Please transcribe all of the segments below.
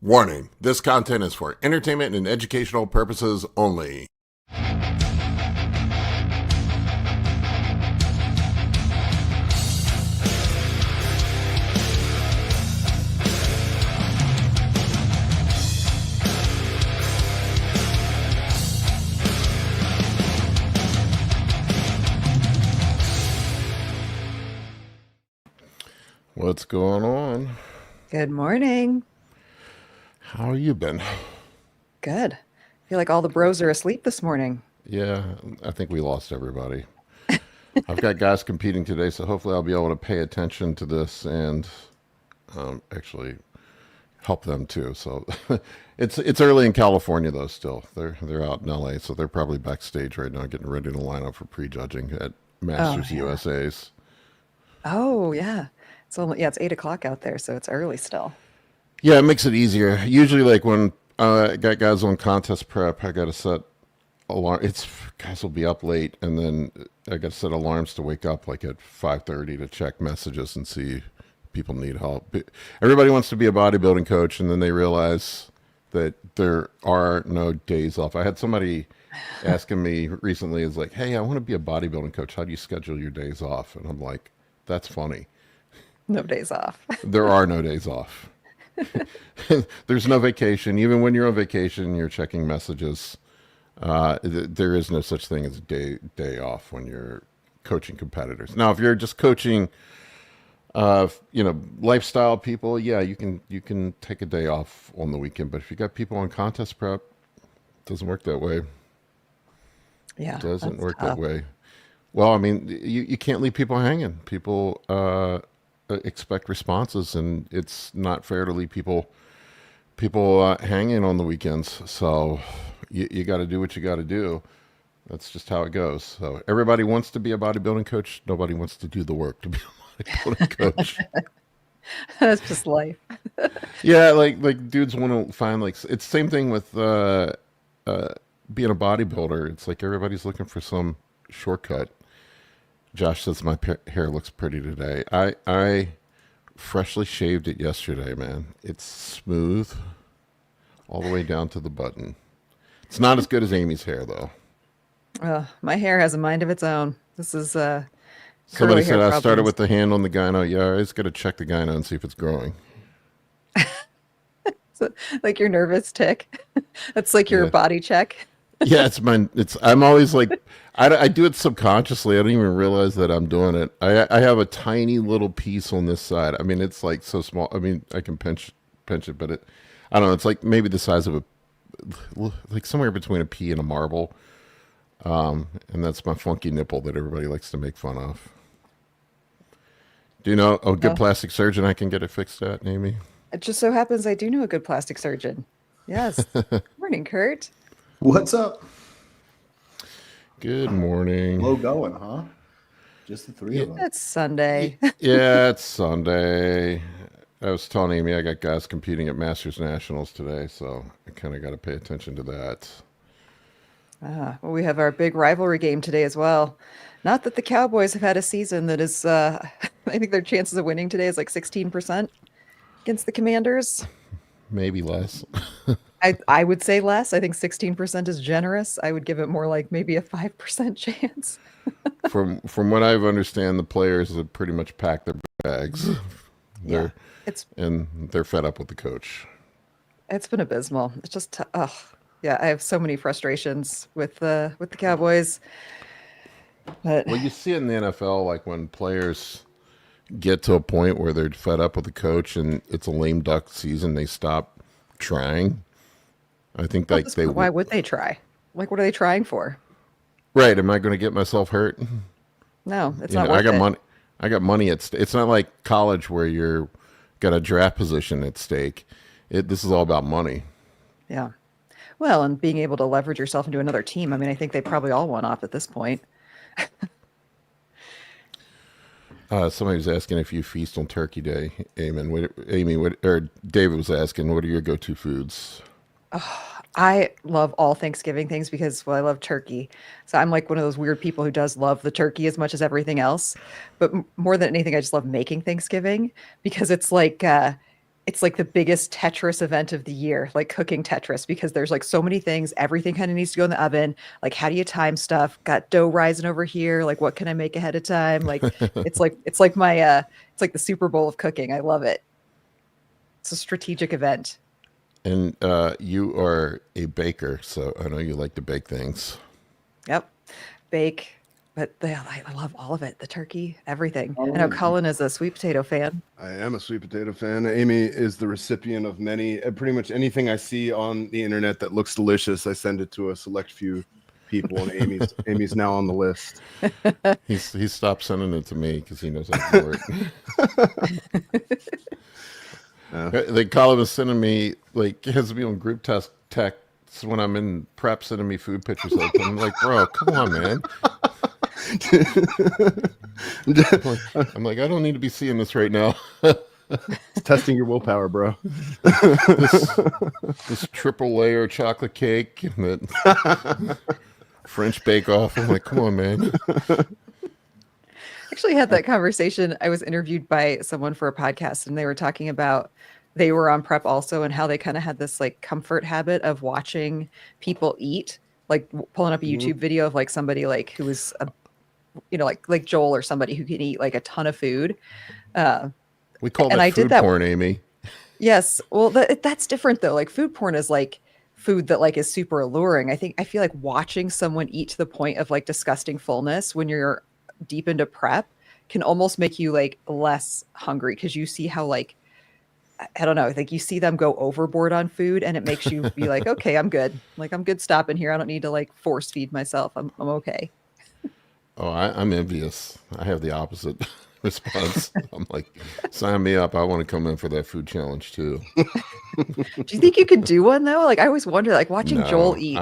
Warning, this content is for entertainment and educational purposes only. What's going on? Good morning. How you been? Good. I feel like all the bros are asleep this morning. Yeah, I think we lost everybody. I've got guys competing today, so hopefully I'll be able to pay attention to this and actually help them too. So it's early in California though. Still, they're out in LA, so they're probably backstage right now, getting ready to line up for prejudging at Masters USA's. Oh yeah. It's 8 o'clock out there, so it's early still. Yeah, it makes it easier. Usually, like when I got guys on contest prep, I got to set alarm. Guys will be up late, and then I got to set alarms to wake up like at 5:30 to check messages and see if people need help. Everybody wants to be a bodybuilding coach, and then they realize that there are no days off. I had somebody asking me recently, is like, "Hey, I want to be a bodybuilding coach. How do you schedule your days off?" And I'm like, "That's funny. No days off. There are no days off." There's no vacation. Even when you're on vacation, you're checking messages. There is no such thing as a day off when you're coaching competitors. Now, if you're just coaching, lifestyle people, yeah, you can take a day off on the weekend. But if you got people on contest prep, it doesn't work that way. Yeah, it doesn't work that way. Well, I mean, you can't leave people hanging. People expect responses, and it's not fair to leave people hanging on the weekends. So you got to do what you got to do. That's just how it goes. So everybody wants to be a bodybuilding coach. Nobody wants to do the work to be a bodybuilding coach. That's just life. Yeah, like dudes want to find it's the same thing with being a bodybuilder. It's like everybody's looking for some shortcut. Josh says my hair looks pretty today. I freshly shaved it yesterday, man. It's smooth all the way down to the button. It's not as good as Amy's hair, though. My hair has a mind of its own. This is somebody said I started with the hand on the gyno. Yeah, I just got to check the gyno and see if it's growing. So, like your nervous tick. That's like your body check. Yeah, I'm always like, I do it subconsciously. I don't even realize that I'm doing it. I have a tiny little piece on this side. I mean, it's like so small. I mean, I can pinch it, but I don't know. It's like maybe the size of like somewhere between a pea and a marble. And that's my funky nipple that everybody likes to make fun of. Do you know a good plastic surgeon I can get it fixed at, Amy? It just so happens I do know a good plastic surgeon. Yes. Morning, Kurt. What's up? Good morning. Low going, huh? Just the three of us. It's Sunday. Yeah, it's Sunday. I was telling Amy I got guys competing at Masters Nationals today, so I kind of got to pay attention to that. Well, we have our big rivalry game today as well. Not that the Cowboys have had a season that is, I think their chances of winning today is like 16% against the Commanders. Maybe less. I would say less. I think 16% is generous. I would give it more like maybe a 5% chance. From what I understand, the players have pretty much packed their bags. They're fed up with the coach. It's been abysmal. It's just I have so many frustrations with the Cowboys. But well, you see it in the NFL, like when players get to a point where they're fed up with the coach and it's a lame duck season, they stop trying. I think why would they try? Like, what are they trying for? Right. Am I going to get myself hurt? No, it's not worth I got it. money. I got money at stake. It's not like college where you're got a draft position at stake. This is all about money. Yeah. Well, and being able to leverage yourself into another team. I mean, I think they probably all want off at this point. Somebody was asking if you feast on Turkey Day, or David was asking, what are your go-to foods? I love all Thanksgiving things because, well, I love turkey. So I'm like one of those weird people who does love the turkey as much as everything else. But more than anything, I just love making Thanksgiving because it's like it's like the biggest Tetris event of the year, like cooking Tetris, because there's like so many things. Everything kind of needs to go in the oven. Like, how do you time stuff? Got dough rising over here. Like, what can I make ahead of time? Like, it's like my it's like the Super Bowl of cooking. I love it. It's a strategic event. And you are a baker, so I know you like to bake things. Yep, bake. But I love all of it. The turkey, everything. Oh, I know Colin is a sweet potato fan. I am a sweet potato fan. Amy is the recipient of many, pretty much anything I see on the internet that looks delicious. I send it to a select few people, and Amy's now on the list. He stopped sending it to me because he knows I ignore it. Like Colin was sending me, like, has me on group texts when I'm in prep, sending me food pictures. I'm like, bro, come on, man. I'm like, I don't need to be seeing this right now. It's testing your willpower, bro. this triple layer chocolate cake and that French bake off. I'm like, come on, man. Actually had that conversation. I was interviewed by someone for a podcast, and they were talking about they were on prep also, and how they kind of had this like comfort habit of watching people eat, like pulling up a YouTube video of like somebody like who was a, like Joel or somebody who can eat like a ton of food. We call and that I food did that, porn, Amy. Yes. Well, that's different though. Like food porn is like food that like is super alluring. I feel like watching someone eat to the point of like disgusting fullness when you're deep into prep can almost make you like less hungry, because you see how like, I don't know, like you see them go overboard on food, and it makes you be like, okay, I'm good. Like I'm good stopping here. I don't need to like force feed myself. I'm okay. Oh, I'm envious. I have the opposite response. I'm like, sign me up. I want to come in for that food challenge too. Do you think you could do one though? Like I always wonder, like watching Joel eat.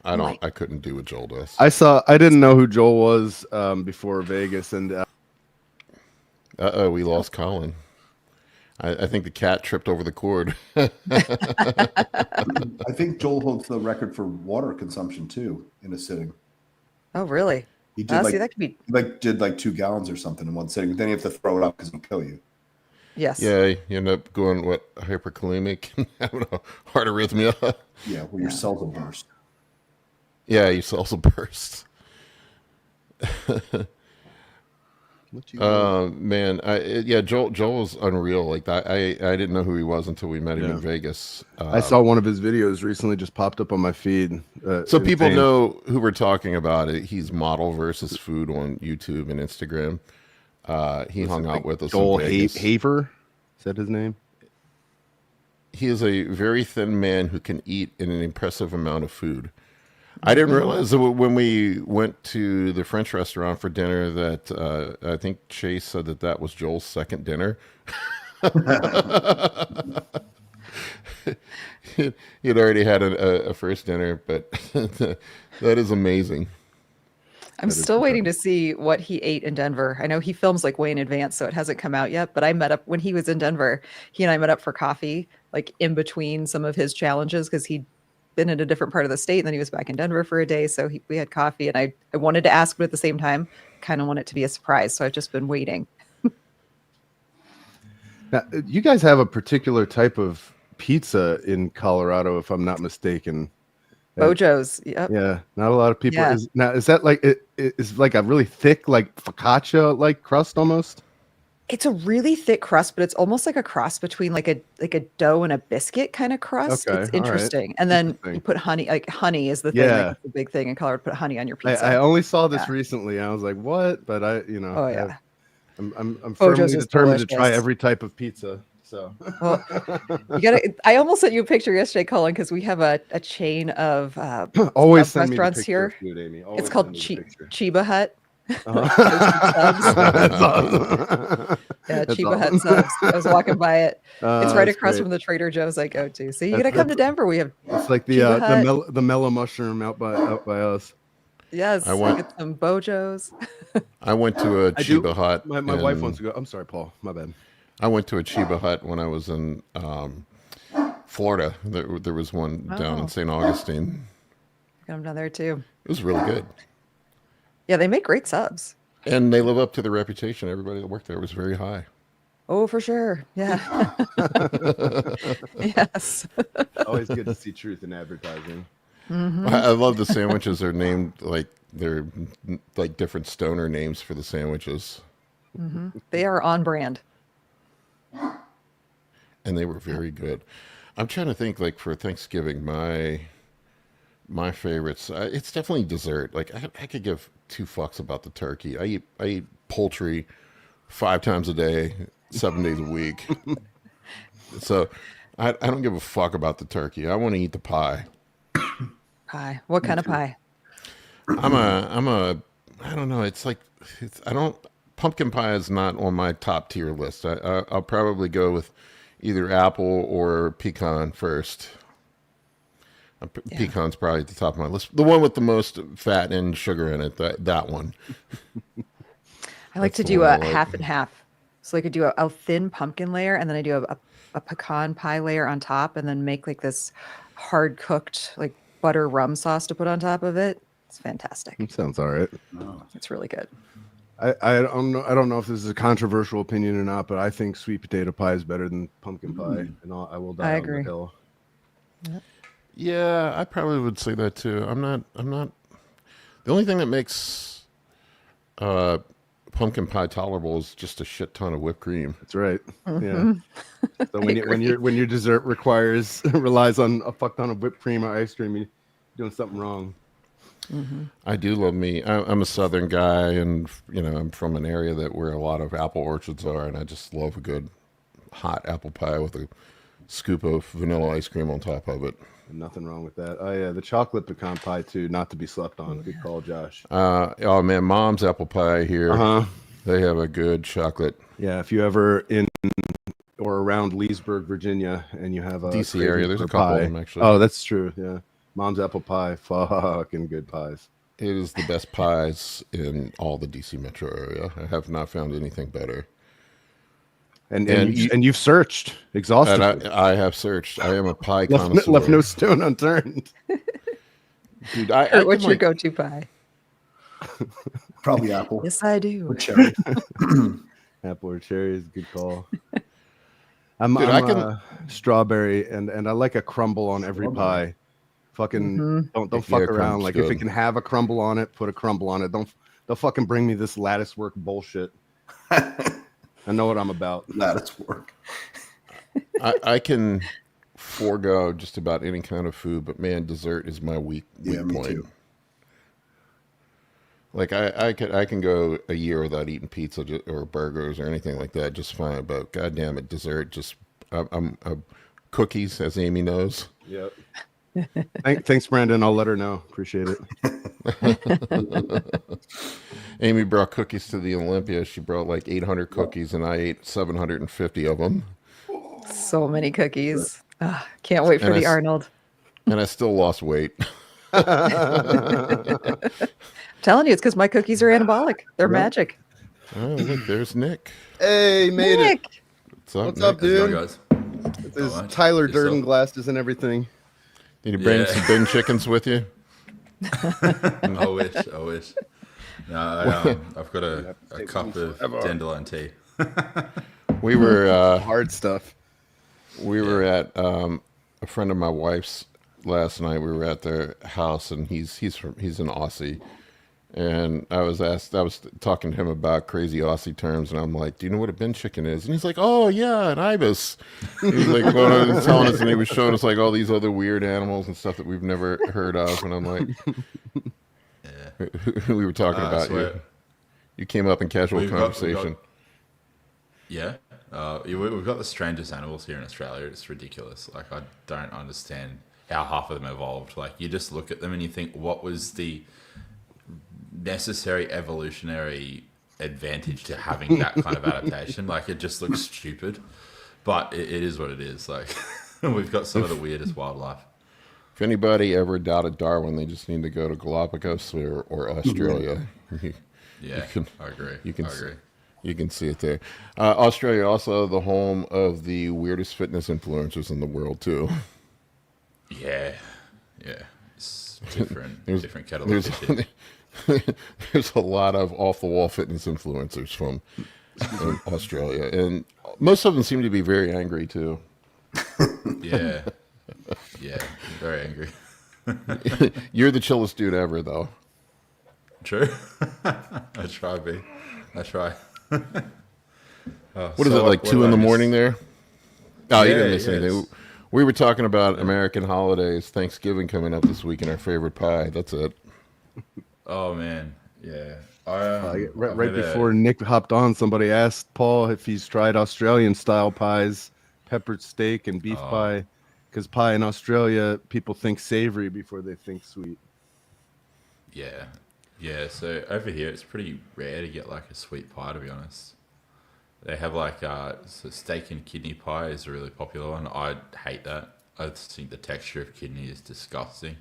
I couldn't do what Joel does. I didn't know who Joel was before Vegas, and we lost Colin. I think the cat tripped over the cord. I think Joel holds the record for water consumption too in a sitting. Oh, really? He did See, that could be did like 2 gallons or something in one sitting. But then you have to throw it up because it'll kill you. yes. Yeah, you end up going hyperkalemic, having a heart arrhythmia. Yeah, where your cells will burst. Yeah, your cells will burst. Man, Joel was unreal. Like I didn't know who he was until we met him in Vegas. I saw one of his videos recently, just popped up on my feed. So people know who we're talking about. He's Model versus Food on YouTube and Instagram. He hung out with us. Joel in Vegas. Haver, is that his name? He is a very thin man who can eat an impressive amount of food. I didn't realize that when we went to the French restaurant for dinner that I think Chase said that was Joel's second dinner. He'd already had a first dinner, but that is amazing. I'm still waiting to see what he ate in Denver. I know he films like way in advance, so it hasn't come out yet. But I met up when he was in Denver. He and I met up for coffee, like in between some of his challenges, because he'd been in a different part of the state, and then he was back in Denver for a day. So we had coffee, and I wanted to ask, but at the same time, kind of want it to be a surprise. So I've just been waiting. Now, you guys have a particular type of pizza in Colorado, if I'm not mistaken. Bojo's. Yep. Yeah, not a lot of people. Yeah. Is that like is like a really thick, like focaccia like crust almost? It's a really thick crust, but it's almost like a cross between like a dough and a biscuit kind of crust. Okay, It's all right. interesting. And then you put honey, like honey is the thing, Yeah. like it's the big thing in Colorado. Put honey on your pizza. I only saw this recently. I was like, what? But Oh yeah. I'm firmly Bojo's is determined to try delicious. every type of pizza. So Well, you gotta. I almost sent you a picture yesterday, Colin, because we have a chain of always sub send me the restaurants picture here. of food, Amy. Always It's called send me the picture. Chiba Hut. That's awesome. Yeah, That's Chiba Hut awesome. subs. I was walking by it. It's right That's across great. from the Trader Joe's I go to. So you That's- gotta come to Denver. We have It's like Chiba Hut. the mellow mushroom out by us. Yes. I want- get some Bojo's. I went to a I do- Chiba Hut. My wife in- wants to go. I'm sorry, Paul. My bad. I went to a Chiba Hut when I was in Florida. There was one down Oh. in St. Augustine. Got them down there too. It was really good. Yeah, they make great subs. And they live up to the reputation. Everybody that worked there was very high. Oh, for sure. Yeah. Yes. Always good to see truth in advertising. I love the sandwiches are named like they're like different stoner names for the sandwiches, They are on brand. and they were very good. I'm trying to think like for Thanksgiving, my favorites. It's definitely dessert. Like I could give two fucks about the turkey. I eat poultry 5 times a day, 7 days a week. So I don't give a fuck about the turkey. I want to eat the pie. Pie. What kind of pie? I'm a I don't know. I don't pumpkin pie is not on my top tier list. I'll probably go with either apple or pecan first. Pecan's probably at the top of my list. The one with the most fat and sugar in it. That one. I like to That's the do one I a like. half and half. So I could do a thin pumpkin layer, and then I do a pecan pie layer on top, and then make like this hard cooked like butter rum sauce to put on top of it. It's fantastic. It sounds all right. It's really good. I don't know if this is a controversial opinion or not, but I think sweet potato pie is better than pumpkin pie, and I will die I on the agree. hill. Yeah, I probably would say that too. I'm not. The only thing that makes pumpkin pie tolerable is just a shit ton of whipped cream. That's right. Yeah. So when your dessert relies on a fuck ton of whipped cream or ice cream, you're doing something wrong. I do love me. I'm a Southern guy, and I'm from an area where a lot of apple orchards are, and I just love a good hot apple pie with a scoop of vanilla ice cream on top of it. Nothing wrong with that. Oh yeah, the chocolate pecan pie too, not to be slept on. Good call, Josh. Oh man, Mom's apple pie here. They have a good chocolate. Yeah, if you ever in or around Leesburg, Virginia, and you have a DC area, craving there's for a couple pie. of them actually. Oh, that's true. Yeah, Mom's apple pie, fucking good pies. It is the best pies in all the DC metro area. I have not found anything better. And you- you've searched exhaustively. And I have searched. I am a pie connoisseur. left no stone unturned. Dude, Kurt, what's your go-to pie? Probably apple Yes, I do. or cherry. Apple or cherry is a good call. I'm Dude, strawberry and I like a crumble on every pie. Fucking don't Yeah, fuck around. crumble's Like if good. it can have a crumble on it, put a crumble on it. Don't fucking bring me this lattice work bullshit. I know what I'm about. Lattice work. I can forego just about any kind of food, but man, dessert is my weak Yeah, me point. too. Like I can go a year without eating pizza or burgers or anything like that, just fine. But goddamn it, dessert just I'm cookies, as Amy knows. Yep. Thanks, Brandon. I'll let her know. Appreciate it. Amy brought cookies to the Olympia. She brought like 800 cookies, and I ate 750 of them. So many cookies. Can't wait for And the Arnold. And I still lost weight. I'm telling you, it's because my cookies are anabolic. They're magic. Oh, look, there's Nick. Hey, made it. Nick. What's up, Nick? dude? How's it going, guys? There's All right. Tyler Yourself? Durden glasses and everything. Did you bring Yeah. some bin chickens with you? I wish. No, I've got a cup of dandelion tea. We were Hard stuff. we were at a friend of my wife's last night. We were at their house, and he's an Aussie. And I was talking to him about crazy Aussie terms, and I'm like, "Do you know what a bin chicken is?" And he's like, "Oh yeah, an ibis." He's like going on and telling us, and he was showing us like all these other weird animals and stuff that we've never heard of. And I'm like, we were talking I about you. swear. You came up in casual We've got- conversation. Yeah. We've got the strangest animals here in Australia. It's ridiculous. Like, I don't understand how half of them evolved. Like, you just look at them and you think, what was the necessary evolutionary advantage to having that kind of adaptation? Like, it just looks stupid. But it is what it is. Like, we've got some of the weirdest wildlife. If anybody ever doubted Darwin, they just need to go to Galapagos or Australia. Yeah, can- I agree. you can I agree. You can see it there. Australia also the home of the weirdest fitness influencers in the world too. Yeah. It's different. There's- different kettle of There's fish. there's a lot of off the wall fitness influencers from in Australia, and most of them seem to be very angry too. Yeah. Yeah. Very angry. You're the chillest dude ever, though. True. I try, B. I try. What is it, like 2 in the morning there? Oh, you Yeah, didn't miss yeah, anything. it's- We were talking about American holidays, Thanksgiving coming up this week, and our favorite pie. That's it. Oh, man. Yeah. Right before Nick hopped on, somebody asked Paul if he's tried Australian style pies, peppered steak and beef pie, because pie in Australia people think savory before they think sweet. Yeah. Yeah, so over here it's pretty rare to get like a sweet pie, to be honest. They have like so steak and kidney pie is a really popular one. I hate that. I just think the texture of kidney is disgusting.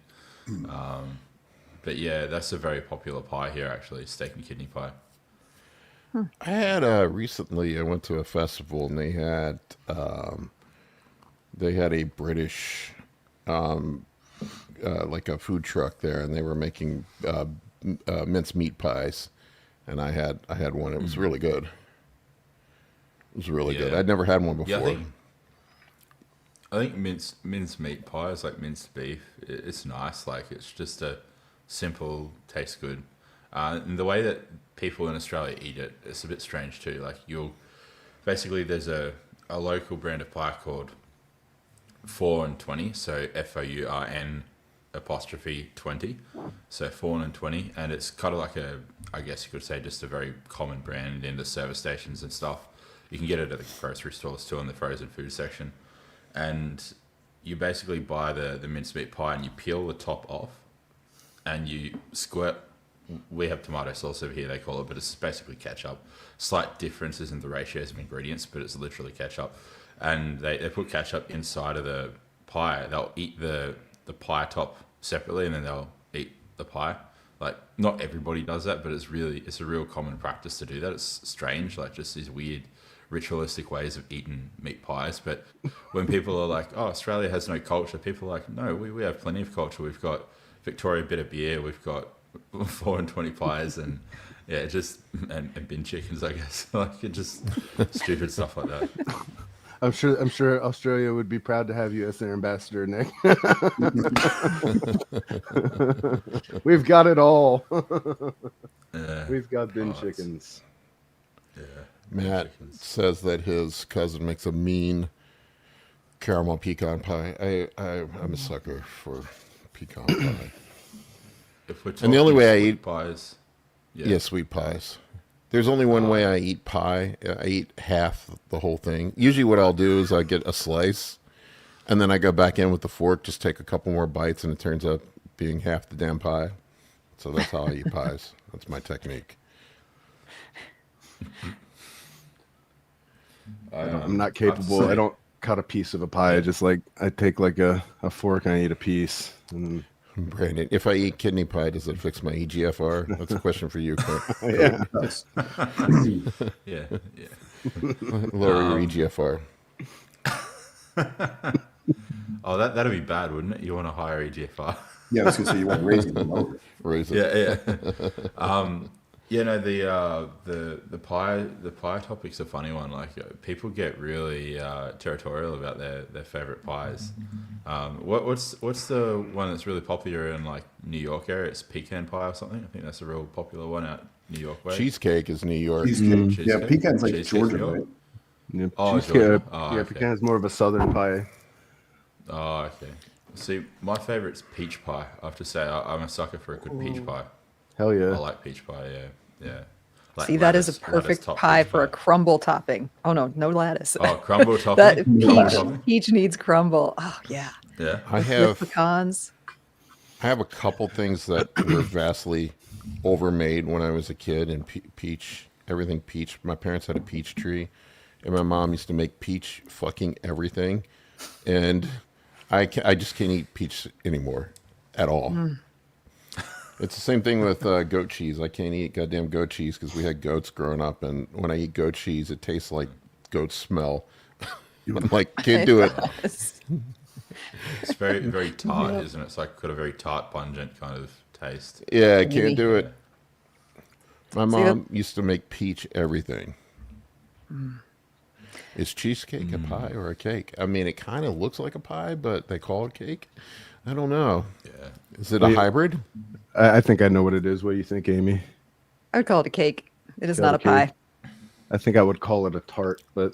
But yeah, that's a very popular pie here, actually, steak and kidney pie. I had recently. I went to a festival and they had a British like a food truck there, and they were making minced meat pies, and I had one. It was really good. It was really good. Yeah. I'd never had one before. Yeah, I think minced meat pie is like minced beef. It's nice. Like it's just a simple, tastes good. And the way that people in Australia eat it, it's a bit strange too. Like basically there's a local brand of pie called 4 and 20. So FOURN apostrophe 20. So 4 and 20, and it's kind of like I guess you could say just a very common brand in the service stations and stuff. You can get it at the grocery stores too, in the frozen food section. And you basically buy the mincemeat pie and you peel the top off and you squirt. We have tomato sauce over here, they call it, but it's basically ketchup. Slight differences in the ratios of ingredients, but it's literally ketchup. And they put ketchup inside of the pie. They'll eat the pie top separately and then they'll eat the pie. Like, not everybody does that, but it's a real common practice to do that. It's strange, like just these weird ritualistic ways of eating meat pies. But when people are like, oh, Australia has no culture, people are like, no, we have plenty of culture. We've got Victoria Bitter beer, we've got 4 and 20 pies, and yeah, and bin chickens, I guess. Like, it just stupid stuff like that. I'm sure Australia would be proud to have you as their ambassador, Nick. We've got it all. We've got bin chickens. Yeah. Matt says that his cousin makes a mean caramel pecan pie. I'm a sucker for pecan pie. And the only way I eat pies, yeah, sweet pies. There's only one way I eat pie. I eat half the whole thing. Usually what I'll do is I get a slice, and then I go back in with the fork, just take a couple more bites, and it turns out being half the damn pie. So that's how I eat pies. That's my technique. I'm not capable. I don't cut a piece of a pie. I take like a fork and I eat a piece. And Brandon, if I eat kidney pie, does it fix my EGFR? That's a question for you, Clint. yeah. yeah. Lower your EGFR. Oh, that'd be bad, wouldn't it? You want a higher EGFR? Yeah, I was going to say you want to raise it lower. Raise it. Yeah. Yeah, no, the pie topic's a funny one. Like, people get really territorial about their favorite pies. What's the one that's really popular in like New York area? It's pecan pie or something. I think that's a real popular one out New York way. Cheesecake is New York. Cheesecake. Cheesecake? Yeah, pecan's like Cheesecake's Georgia, New York? right? Yeah, Oh, cheesecake, Georgia. Oh, yeah, okay. pecan is more of a southern pie. Oh, okay. See, my favorite's peach pie. I have to say, I'm a sucker for a good peach pie. Hell I yeah. like peach pie. Yeah. Like See, that is a lattice perfect top pie peach for a Crumbl topping. Oh no lattice. Oh, Crumbl topping. That Crumbl topping? peach needs Crumbl. Oh yeah. Yeah. I With have pecans. a couple things that were vastly overmade when I was a kid, and peach, everything peach. My parents had a peach tree, and my mom used to make peach fucking everything, and I just can't eat peach anymore at all. It's the same thing with goat cheese. I can't eat goddamn goat cheese because we had goats growing up, and when I eat goat cheese, it tastes like goat smell. I'm like, can't do it. Yes. It's very, very tart, isn't it? It's like got a very tart, pungent kind of taste. Yeah, I can't do Yeah. it. My mom used to make peach everything. Is cheesecake a pie or a cake? I mean, it kind of looks like a pie, but they call it cake. I don't know. Yeah. Is it a hybrid? I think I know what it is. What do you think, Amy? I would call it a cake. It is Call not it a pie. cake? I think I would call it a tart, but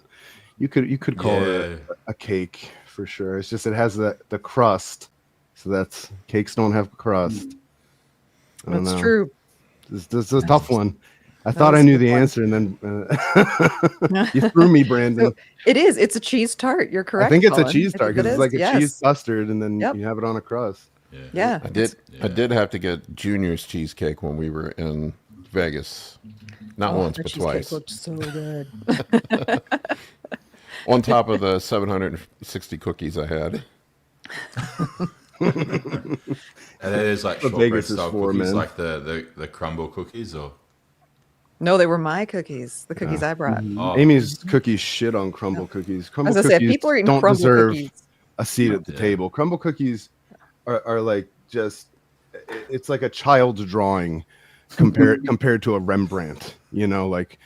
you could call it a cake for sure. It's just it has the crust, so that's cakes don't have crust. I don't That's know. true. This is a tough one. I thought was I a knew good the one. answer, and then you threw me, Brandon. So it is. It's a cheese tart. You're correct. I think it's a Colin. cheese I tart think because it it's is. like a Yes. cheese custard, and then Yep. you have it on a crust. Yeah. I did have to get Junior's cheesecake when we were in Vegas. Not once, Their but cheesecake twice. looked so good. On top of the 760 cookies I had. And there's like What shortbread Vegas is style for, cookies, man. like the Crumbl cookies, or No, they were my cookies. The cookies I brought. oh, Amy's cookies shit on Crumbl cookies. I was Crumbl gonna say, if cookies people are eating don't Crumbl deserve cookies. a seat at the Yeah. table. Crumbl cookies are like just it's like a child's drawing compared to a Rembrandt. You know, like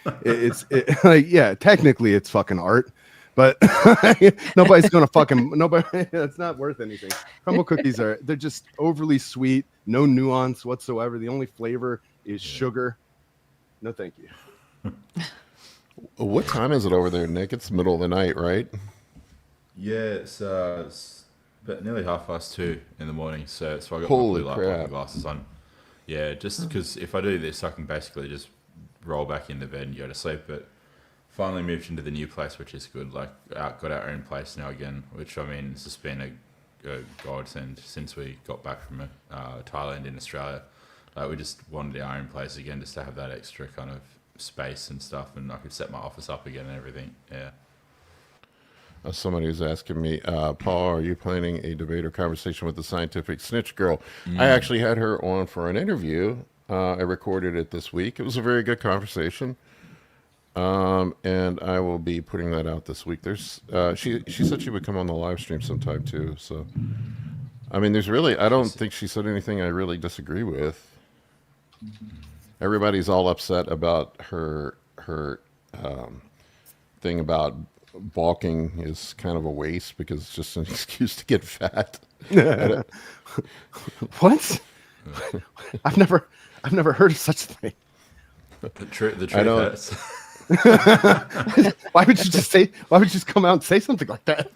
like yeah, technically it's fucking art, but nobody's gonna nobody. It's not worth anything. Crumbl cookies they're just overly sweet, no nuance whatsoever. The only flavor is sugar. No, thank you. What time is it over there, Nick? It's middle of the night, right? yeah, it's about nearly 2:30 in the morning. So I got Holy my blue light crap. blocking glasses on. Yeah, just because if I do this, I can basically just roll back into bed and go to sleep. But finally moved into the new place, which is good. Like, got our own place now again, which I mean, it's just been a godsend since we got back from Thailand in Australia. Like, we just wanted our own place again, just to have that extra kind of space and stuff, and I could set my office up again and everything. Yeah. Somebody was asking me, Paul, are you planning a debate or conversation with the scientific snitch girl? I actually had her on for an interview. I recorded it this week. It was a very good conversation. And I will be putting that out this week. There's she said she would come on the live stream sometime too. So, I mean, I don't think she said anything I really disagree with. Everybody's all upset about her thing about balking is kind of a waste because it's just an excuse to get fat. What? I've never heard of such a thing. The truth I know. hurts. Why would you just come out and say something like that?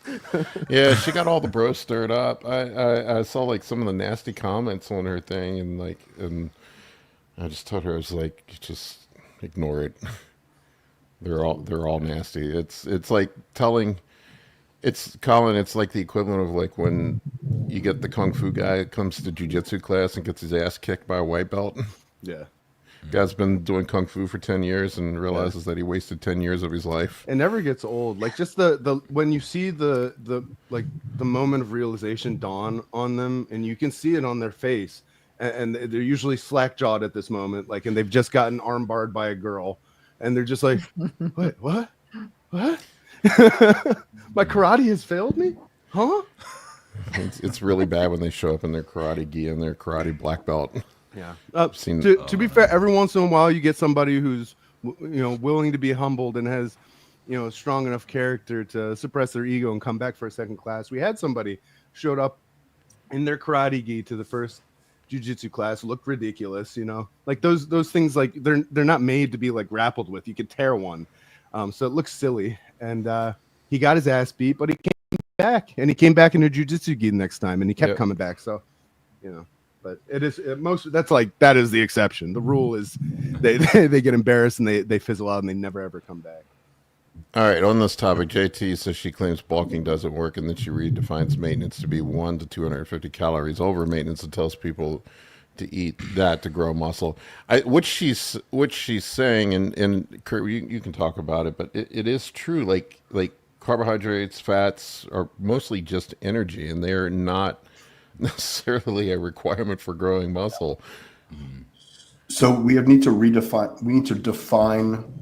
Yeah, she got all the bros stirred up. I saw like some of the nasty comments on her thing, and I just told her, I was like, just ignore it. They're all nasty. It's like Colin. It's like the equivalent of like when you get the kung fu guy that comes to jiu-jitsu class and gets his ass kicked by a white belt. Yeah. Guy's been doing kung fu for 10 years and realizes that he wasted 10 years of his life. It never gets old. Like just the when you see the moment of realization dawn on them, and you can see it on their face, and they're usually slack jawed at this moment, like, and they've just gotten arm barred by a girl, and they're just like, what? My karate has failed me, huh? It's really bad when they show up in their karate gi and their karate black belt. Yeah. Seen- To be fair, every once in a while you get somebody who's willing to be humbled and has strong enough character to suppress their ego and come back for a second class. We had somebody showed up in their karate gi to the first jiu-jitsu class, looked ridiculous, like those things, like they're not made to be like grappled with. You could tear one, so it looks silly. And he got his ass beat, but he came back, and he came back in a jiu-jitsu gi next time, and he kept coming back. So but that is the exception. The rule is they get embarrassed and they fizzle out and they never ever come back. All right, on this topic, JT says she claims bulking doesn't work and that she redefines maintenance to be 1 to 250 calories over maintenance and tells people to eat that to grow muscle. What she's saying, and Kurt, you can talk about it, but it is true. Like carbohydrates, fats are mostly just energy, and they're not necessarily a requirement for growing muscle. So we need to define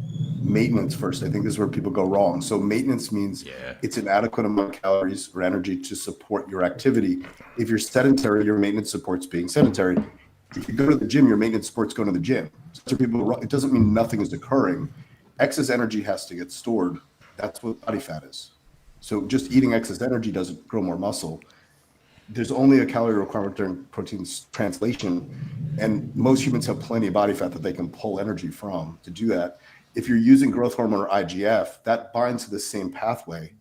maintenance first. I think this is where people go wrong. So maintenance means it's an adequate amount of calories or energy to support your activity. If you're sedentary, your maintenance supports being sedentary. If you go to the gym, your maintenance supports going to the gym. So people, it doesn't mean nothing is occurring. excess energy has to get stored. That's what body fat is. So just eating excess energy doesn't grow more muscle. There's only a calorie requirement during protein translation, and most humans have plenty of body fat that they can pull energy from to do that. If you're using growth hormone or IGF, that binds to the same pathway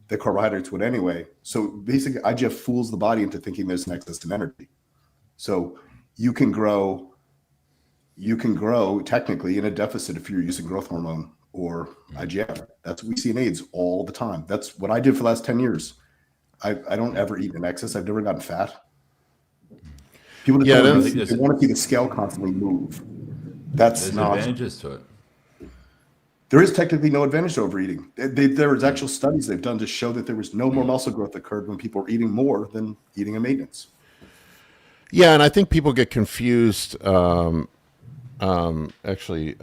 that carbohydrates would anyway. So basically, IGF fools the body into thinking there's an excess of energy. So you can grow technically in a deficit if you're using growth hormone or IGF. That's what we see in AIDS all the time. That's what I did for the last 10 years. I don't ever eat in excess. I've never gotten fat. People just they want to see the scale constantly move. There's not advantages to it. There is technically no advantage to overeating. There was actual studies they've done to show that there was no more muscle growth occurred when people were eating more than eating a maintenance. Yeah, and I think people get confused. Actually,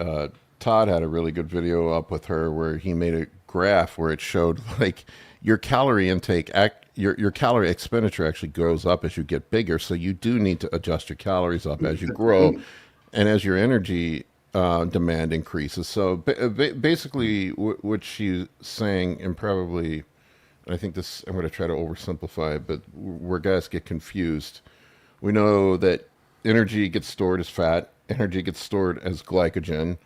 Todd had a really good video up with her where he made a graph where it showed like your calorie intake, your calorie expenditure actually goes up as you get bigger. So you do need to adjust your calories up as you grow and as your energy demand increases. So basically what she's saying, and probably, I think this, I'm going to try to oversimplify it, but where guys get confused, we know that energy gets stored as fat, energy gets stored as glycogen.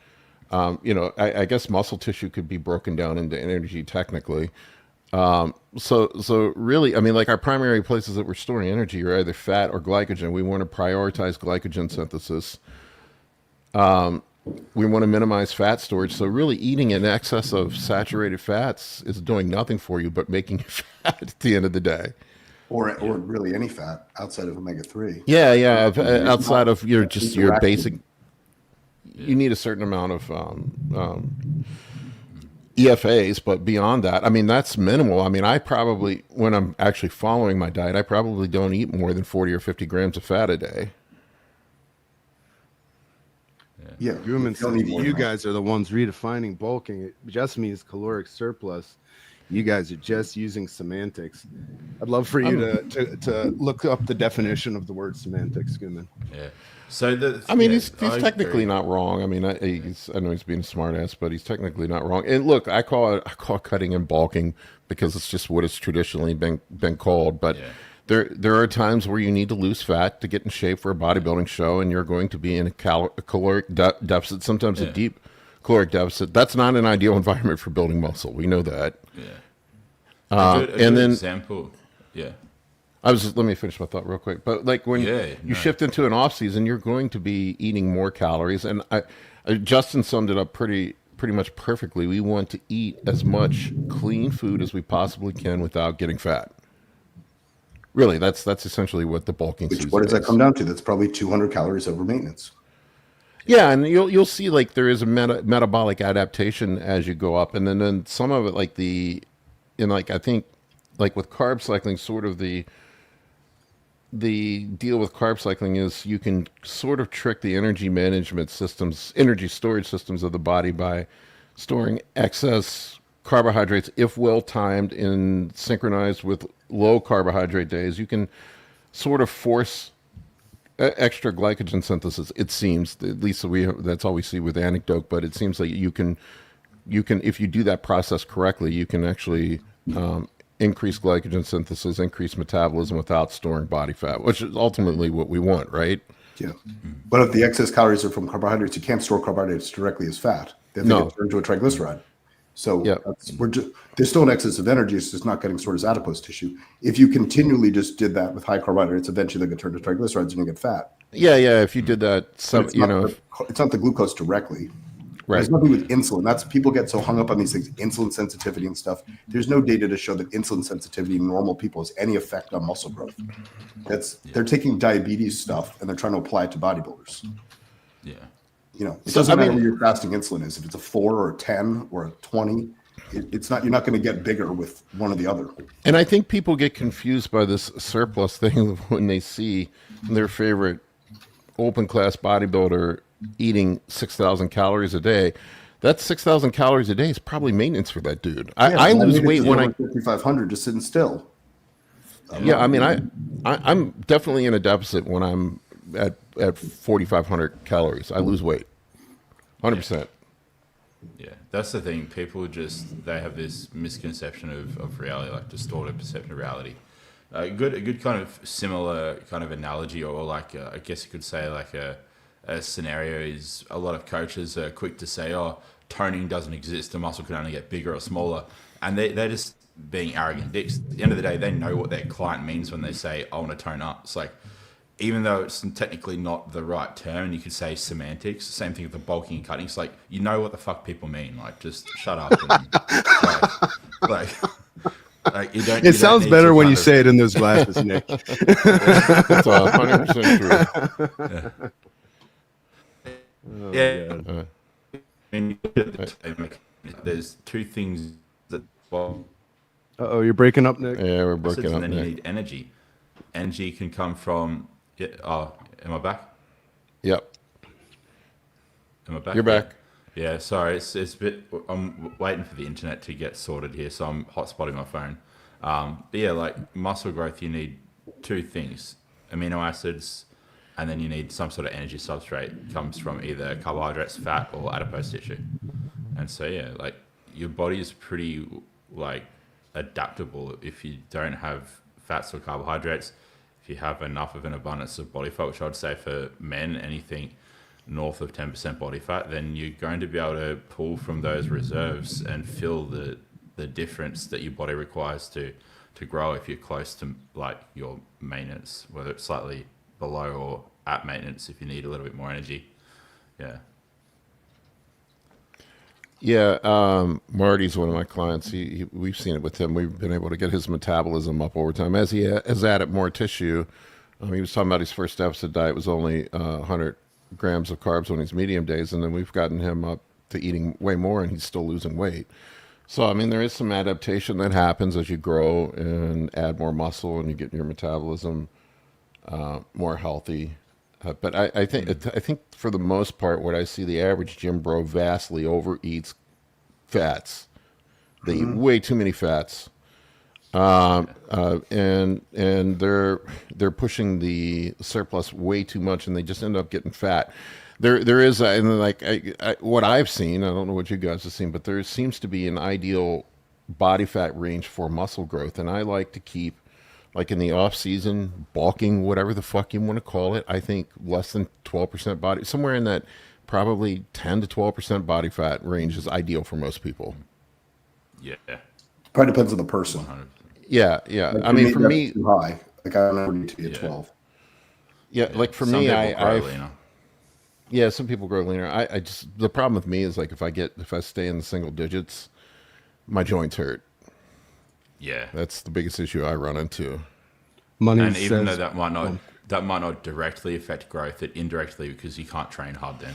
I guess muscle tissue could be broken down into energy technically. So really, I mean, like our primary places that we're storing energy are either fat or glycogen. We want to prioritize glycogen synthesis. We want to minimize fat storage. So really eating in excess of saturated fats is doing nothing for you but making you fat at the end of the day. Or really any fat outside of omega-3. Yeah. Outside of your basic, you need a certain amount of EFAs, but beyond that, I mean, that's minimal. I mean, I probably, when I'm actually following my diet, I probably don't eat more than 40 or 50 grams of fat a day. Yeah, you guys are the ones redefining bulking. It just means caloric surplus. You guys are just using semantics. I'd love for you to look up the definition of the word semantics, Guman. Yeah. So he's technically not wrong. I mean, I know he's being a smart ass, but he's technically not wrong. And look, I call it cutting and bulking because it's just what it's traditionally been called. But there are times where you need to lose fat to get in shape for a bodybuilding show, and you're going to be in a caloric deficit, sometimes a deep caloric deficit. That's not an ideal environment for building muscle. We know that. Yeah. A good example. Yeah. Let me finish my thought real quick. But like when you shift into an off season, you're going to be eating more calories. And Justin summed it up pretty much perfectly. We want to eat as much clean food as we possibly can without getting fat. Really, that's essentially what the bulking season is. What does that come down to? That's probably 200 calories over maintenance. Yeah, and you'll see like there is a metabolic adaptation as you go up, and then some of it I think like with carb cycling, sort of the deal with carb cycling is you can sort of trick the energy management systems, energy storage systems of the body by storing excess carbohydrates if well timed and synchronized with low carbohydrate days. You can sort of force extra glycogen synthesis. It seems, at least that's all we see with anecdote, but it seems like you can if you do that process correctly, you can actually increase glycogen synthesis, increase metabolism without storing body fat, which is ultimately what we want, right? Yeah. But if the excess calories are from carbohydrates, you can't store carbohydrates directly as fat. They have to get turned to a triglyceride. So there's still an excess of energy. It's just not getting stored as adipose tissue. If you continually just did that with high carbohydrates, eventually they get turned to triglycerides and you get fat. Yeah. If you did that, it's not the glucose directly. Right. There's nothing with insulin. That's people get so hung up on these things, insulin sensitivity and stuff. There's no data to show that insulin sensitivity in normal people has any effect on muscle growth. They're taking diabetes stuff and they're trying to apply it to bodybuilders. Yeah. It doesn't matter where your fasting insulin is. If it's a 4 or a 10 or a 20, it's not. You're not going to get bigger with one or the other. And I think people get confused by this surplus thing when they see their favorite open class bodybuilder eating 6,000 calories a day. That's 6,000 calories a day is probably maintenance for that dude. I lose weight when I 5,500 just sitting still. I'm definitely in a deficit when I'm at 4,500 calories. I lose weight, 100%. Yeah, that's the thing. People they have this misconception of reality, like distorted perception of reality. A good kind of similar kind of analogy, or like I guess you could say like a scenario is a lot of coaches are quick to say, "Oh, toning doesn't exist. The muscle can only get bigger or smaller," and they're just being arrogant dicks. At the end of the day, they know what their client means when they say, "I want to tone up." It's like, even though it's technically not the right term, you could say semantics. Same thing with the bulking and cutting. It's like, you know what the fuck people mean. Like, just shut up. And, like you don't. It sounds better when you say it in those glasses, Nick. That's 100% true. Yeah. And there's two things that. Well, Uh-oh, you're breaking up, Nick. Yeah, we're breaking up. And then you Nick. need energy. Energy can come from. Yeah, oh, am I back? Yep, Am I back? you're back. Yeah, sorry, it's a bit. I'm waiting for the internet to get sorted here, so I'm hotspotting my phone. But yeah, like muscle growth, you need two things: amino acids, and then you need some sort of energy substrate. It comes from either carbohydrates, fat, or adipose tissue. And so yeah, like your body is pretty like adaptable if you don't have fats or carbohydrates. If you have enough of an abundance of body fat, which I'd say for men, anything north of 10% body fat, then you're going to be able to pull from those reserves and fill the difference that your body requires to grow if you're close to like your maintenance, whether it's slightly below or at maintenance if you need a little bit more energy. Yeah. Yeah, Marty's one of my clients. We've seen it with him. We've been able to get his metabolism up over time as he has added more tissue. He was talking about his first deficit diet was only 100 grams of carbs on his medium days, and then we've gotten him up to eating way more, and he's still losing weight. So, I mean, there is some adaptation that happens as you grow and add more muscle, and you get your metabolism more healthy. But I think for the most part, what I see, the average gym bro vastly overeats fats. They eat way too many fats, and they're pushing the surplus way too much, and they just end up getting fat. There is, and like what I've seen, I don't know what you guys have seen, but there seems to be an ideal body fat range for muscle growth, and I like to keep, like in the off season, bulking, whatever the fuck you want to call it, I think less than 12% body, somewhere in that probably 10 to 12% body fat range is ideal for most people. Yeah. Probably depends on the person. 100%. Yeah. Like, I mean, for me, too high. Like I don't need to be at 12. yeah, like for Some me, people grow I leaner. yeah, some people grow leaner. I just, the problem with me is like if I stay in the single digits, my joints hurt. Yeah. That's the biggest issue I run into. Money And even though says, that might not directly affect growth, it indirectly, because you can't train hard then,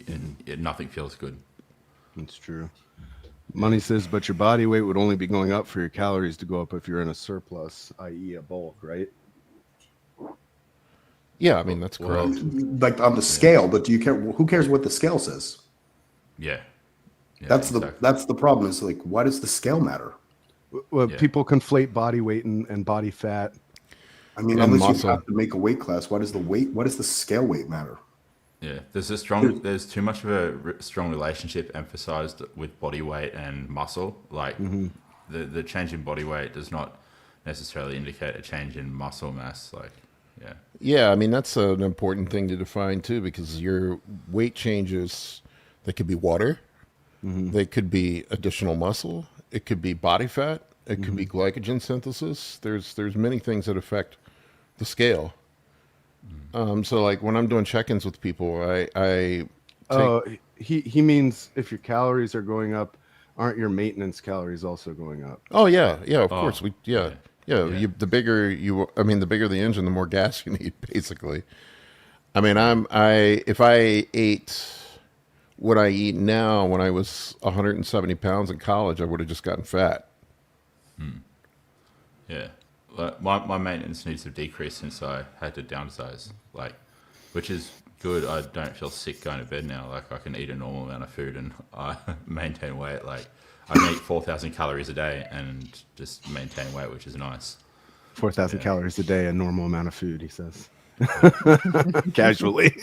and nothing feels good. it's true. Money says, but your body weight would only be going up for your calories to go up if you're in a surplus, i.e. a bulk, right? Yeah, I mean, that's Well, correct. Like on the scale, but do you care? Who cares what the scale says? Yeah. That's exactly. the problem. Is like, why does the scale matter? Well, Yeah. people conflate body weight and body fat. I mean, And unless muscle. you have to make a weight class, why does the scale weight matter? Yeah, there's too much of a strong relationship emphasized with body weight and muscle. Like the change in body weight does not necessarily indicate a change in muscle mass. Like, yeah, Yeah, I mean, that's an important thing to define too, because your weight changes, they could be water, they could be additional muscle, it could be body fat, it could be glycogen synthesis. There's many things that affect the scale. So like when I'm doing check-ins with people, I take, Oh, he means if your calories are going up, aren't your maintenance calories also going up? oh yeah, of Oh, course yeah. yeah. The bigger the bigger the engine, the more gas you need, basically. I mean, if I ate what I eat now when I was 170 pounds in college, I would have just gotten fat. yeah. Like my maintenance needs have decreased since I had to downsize. Like, which is good. I don't feel sick going to bed now. Like I can eat a normal amount of food and I maintain weight. Like I can eat 4,000 calories a day and just maintain weight, which is nice. 4,000 calories a day, a normal amount of food, he says. Casually.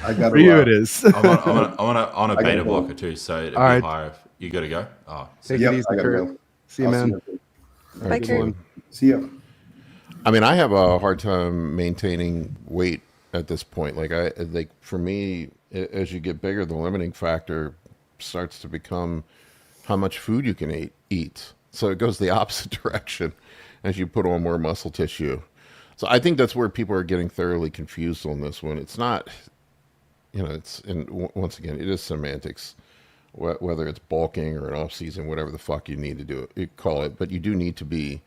I got For you, it is. I'm on a I gotta beta go. blocker too, so it'd All be right. higher. You got to go. Oh, Take Yep, it easy, I gotta Kurt. go. See you, I'll man. Bye, Good Kurt. one. See ya. I mean, I have a hard time maintaining weight at this point. Like for me, as you get bigger, the limiting factor starts to become how much food you can eat. So it goes the opposite direction as you put on more muscle tissue. So I think that's where people are getting thoroughly confused on this one. It's not, once again, it is semantics, whether it's bulking or an off season, whatever the fuck you need to do it, you call it. But you do need to be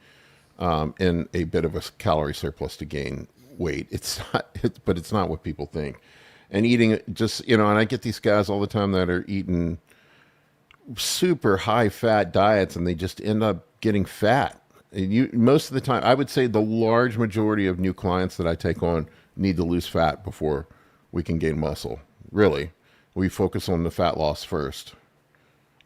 in a bit of a calorie surplus to gain weight. But it's not what people think. And eating just, and I get these guys all the time that are eating super high fat diets and they just end up getting fat. And most of the time, I would say the large majority of new clients that I take on need to lose fat before we can gain muscle. Really, we focus on the fat loss first,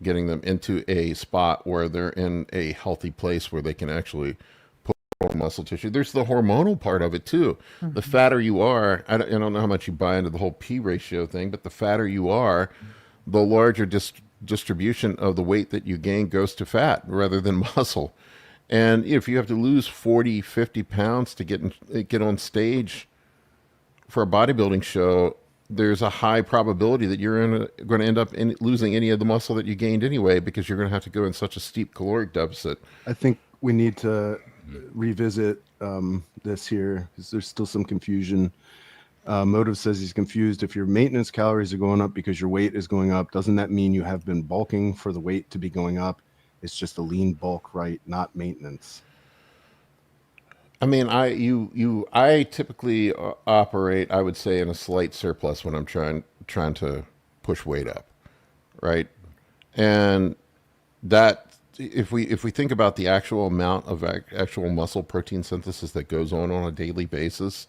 getting them into a spot where they're in a healthy place where they can actually put on muscle tissue. There's the hormonal part of it too. Mm-hmm. The fatter you are, I don't know how much you buy into the whole P ratio thing, but the fatter you are, the larger distribution of the weight that you gain goes to fat rather than muscle. And if you have to lose 40, 50 pounds to get on stage for a bodybuilding show, there's a high probability that you're going to end up losing any of the muscle that you gained anyway, because you're going to have to go in such a steep caloric deficit. I think we need to revisit this here, because there's still some confusion. Motive says he's confused. If your maintenance calories are going up because your weight is going up, doesn't that mean you have been bulking for the weight to be going up? It's just a lean bulk, right? Not maintenance. I mean, I typically operate, I would say, in a slight surplus when I'm trying to push weight up, right? And that, if we think about the actual amount of actual muscle protein synthesis that goes on a daily basis,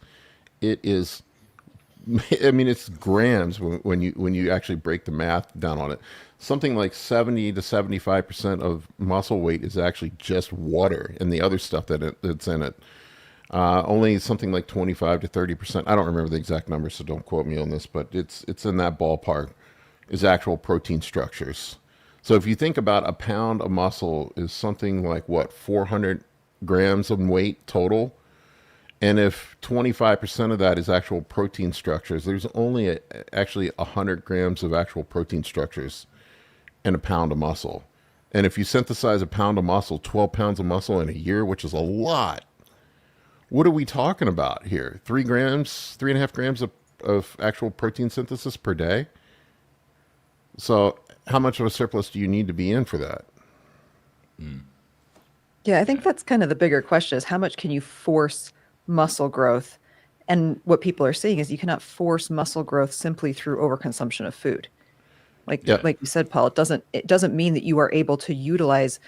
it is, I mean, it's grams when you actually break the math down on it. Something like 70 to 75% of muscle weight is actually just water and the other stuff that's in it. Only something like 25 to 30%. I don't remember the exact number, so don't quote me on this, but it's in that ballpark, is actual protein structures. So if you think about a pound of muscle is something like 400 grams of weight total. And if 25% of that is actual protein structures, there's only actually 100 grams of actual protein structures in a pound of muscle. And if you synthesize a pound of muscle, 12 pounds of muscle in a year, which is a lot, what are we talking about here? 3.5 grams of actual protein synthesis per day? So how much of a surplus do you need to be in for that? Yeah, I think that's kind of the bigger question, is how much can you force muscle growth? And what people are seeing is you cannot force muscle growth simply through overconsumption of food. Like you said, Paul, it doesn't mean that you are able to utilize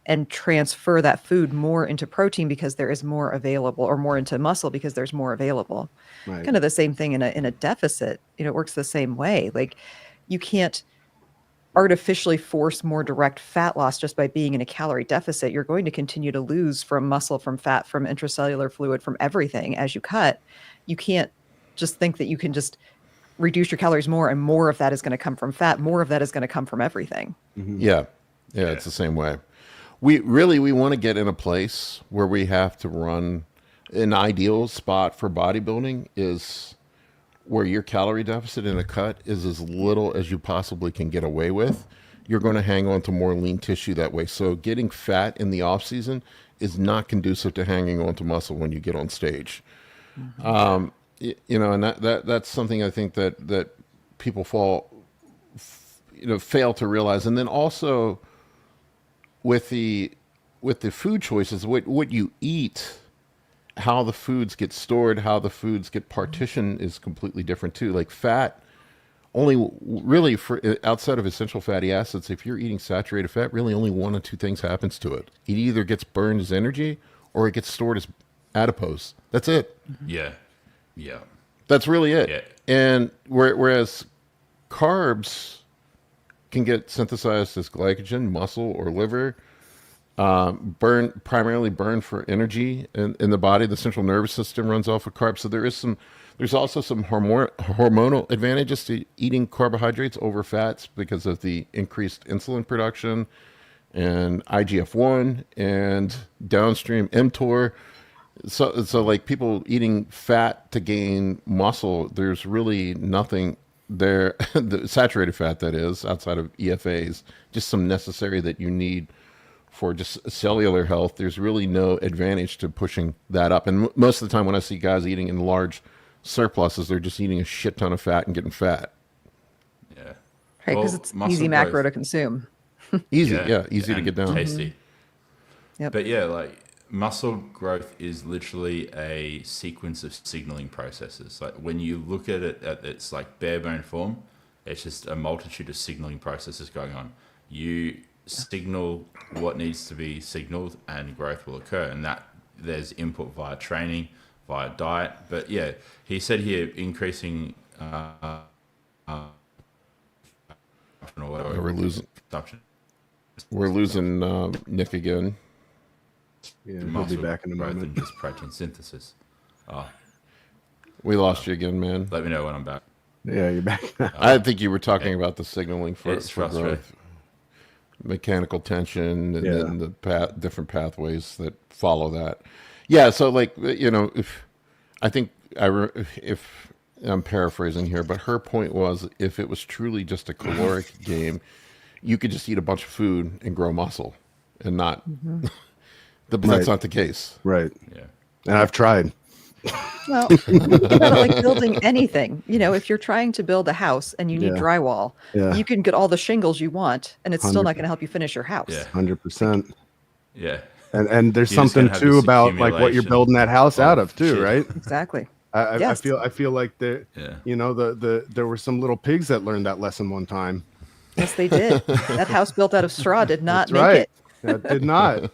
and transfer that food more into protein because there is more available, or more into muscle because there's more available. Right. Kind of the same thing in a deficit. It works the same way. Like, you can't artificially force more direct fat loss just by being in a calorie deficit. You're going to continue to lose from muscle, from fat, from intracellular fluid, from everything as you cut. You can't just think that you can just reduce your calories more and more of that is going to come from fat. More of that is going to come from everything. Mm-hmm. Yeah, it's the same way. We want to get in a place where we have to run. An ideal spot for bodybuilding is where your calorie deficit in a cut is as little as you possibly can get away with. You're going to hang on to more lean tissue that way. So getting fat in the off season is not conducive to hanging on to muscle when you get on stage. Mm-hmm. And that's something I think that people fail to realize. And then also with the food choices, what you eat, how the foods get stored, how the foods get partitioned is completely different too. Like fat, only really for outside of essential fatty acids, if you're eating saturated fat, really only one of two things happens to it. It either gets burned as energy or it gets stored as adipose. That's it. Yeah. That's really it. Yeah. And whereas carbs can get synthesized as glycogen, muscle, or liver, primarily burn for energy in the body. The central nervous system runs off of carbs. So there's also some hormonal advantages to eating carbohydrates over fats because of the increased insulin production and IGF-1 and downstream mTOR. So like people eating fat to gain muscle, there's really nothing there, the saturated fat that is, outside of EFAs, just some necessary that you need for just cellular health. There's really no advantage to pushing that up. And most of the time when I see guys eating in large surpluses, they're just eating a shit ton of fat and getting fat. Yeah. Right, because it's easy macro to consume. Easy to get down. Tasty. Yep. But yeah, like muscle growth is literally a sequence of signaling processes. Like when you look at it at its like bare bone form, it's just a multitude of signaling processes going on. You signal what needs to be signaled and growth will occur. And that there's input via training, via diet. But yeah, he said here increasing We're losing Nick again. Yeah, he'll be back in a moment. And just protein synthesis. Oh, we lost you again, man. Let me know when I'm back. Yeah, you're back now. I think you were talking about the signaling for frustrating. growth, mechanical tension, and then the different pathways that follow that. Yeah, so like if I'm paraphrasing here, but her point was if it was truly just a caloric game, you could just eat a bunch of food and grow muscle, and not. But that's not the case. Right. Yeah. And I've tried. Well, think about it like building anything. If you're trying to build a house and you need drywall, you can get all the shingles you want, and it's still not going to help you finish your house. Yeah. 100%. Yeah. And there's something too about like what you're building that house out of too, right? Exactly. I feel like there were some little pigs that learned that lesson one time. Yes, they did. That house built out of straw did not make it. That did not.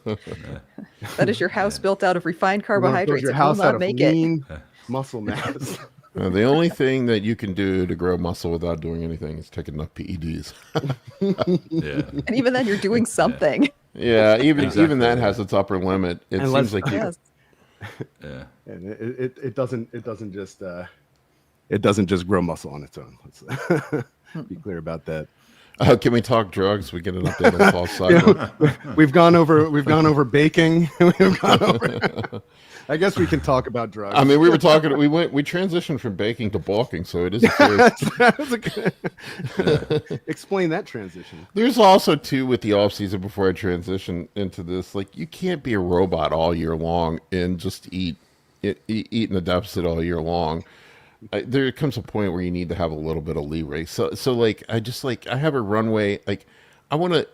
That is your house built out of refined carbohydrates. Your house out of lean muscle mass. The only thing that you can do to grow muscle without doing anything is take enough PEDs. And even then, you're doing something. Yeah, even that has its upper limit. It seems like and it doesn't just grow muscle on its own. Let's be clear about that. Can we talk drugs? We get an update on false cycle. We've gone over baking. We've gone over. I guess we can talk about drugs. I mean, we transitioned from baking to bulking, so it is Explain that transition. There's also too with the off season before I transition into this, like you can't be a robot all year long and just eat in a deficit all year long. There comes a point where you need to have a little bit of leeway. So like I have a runway. Like I want to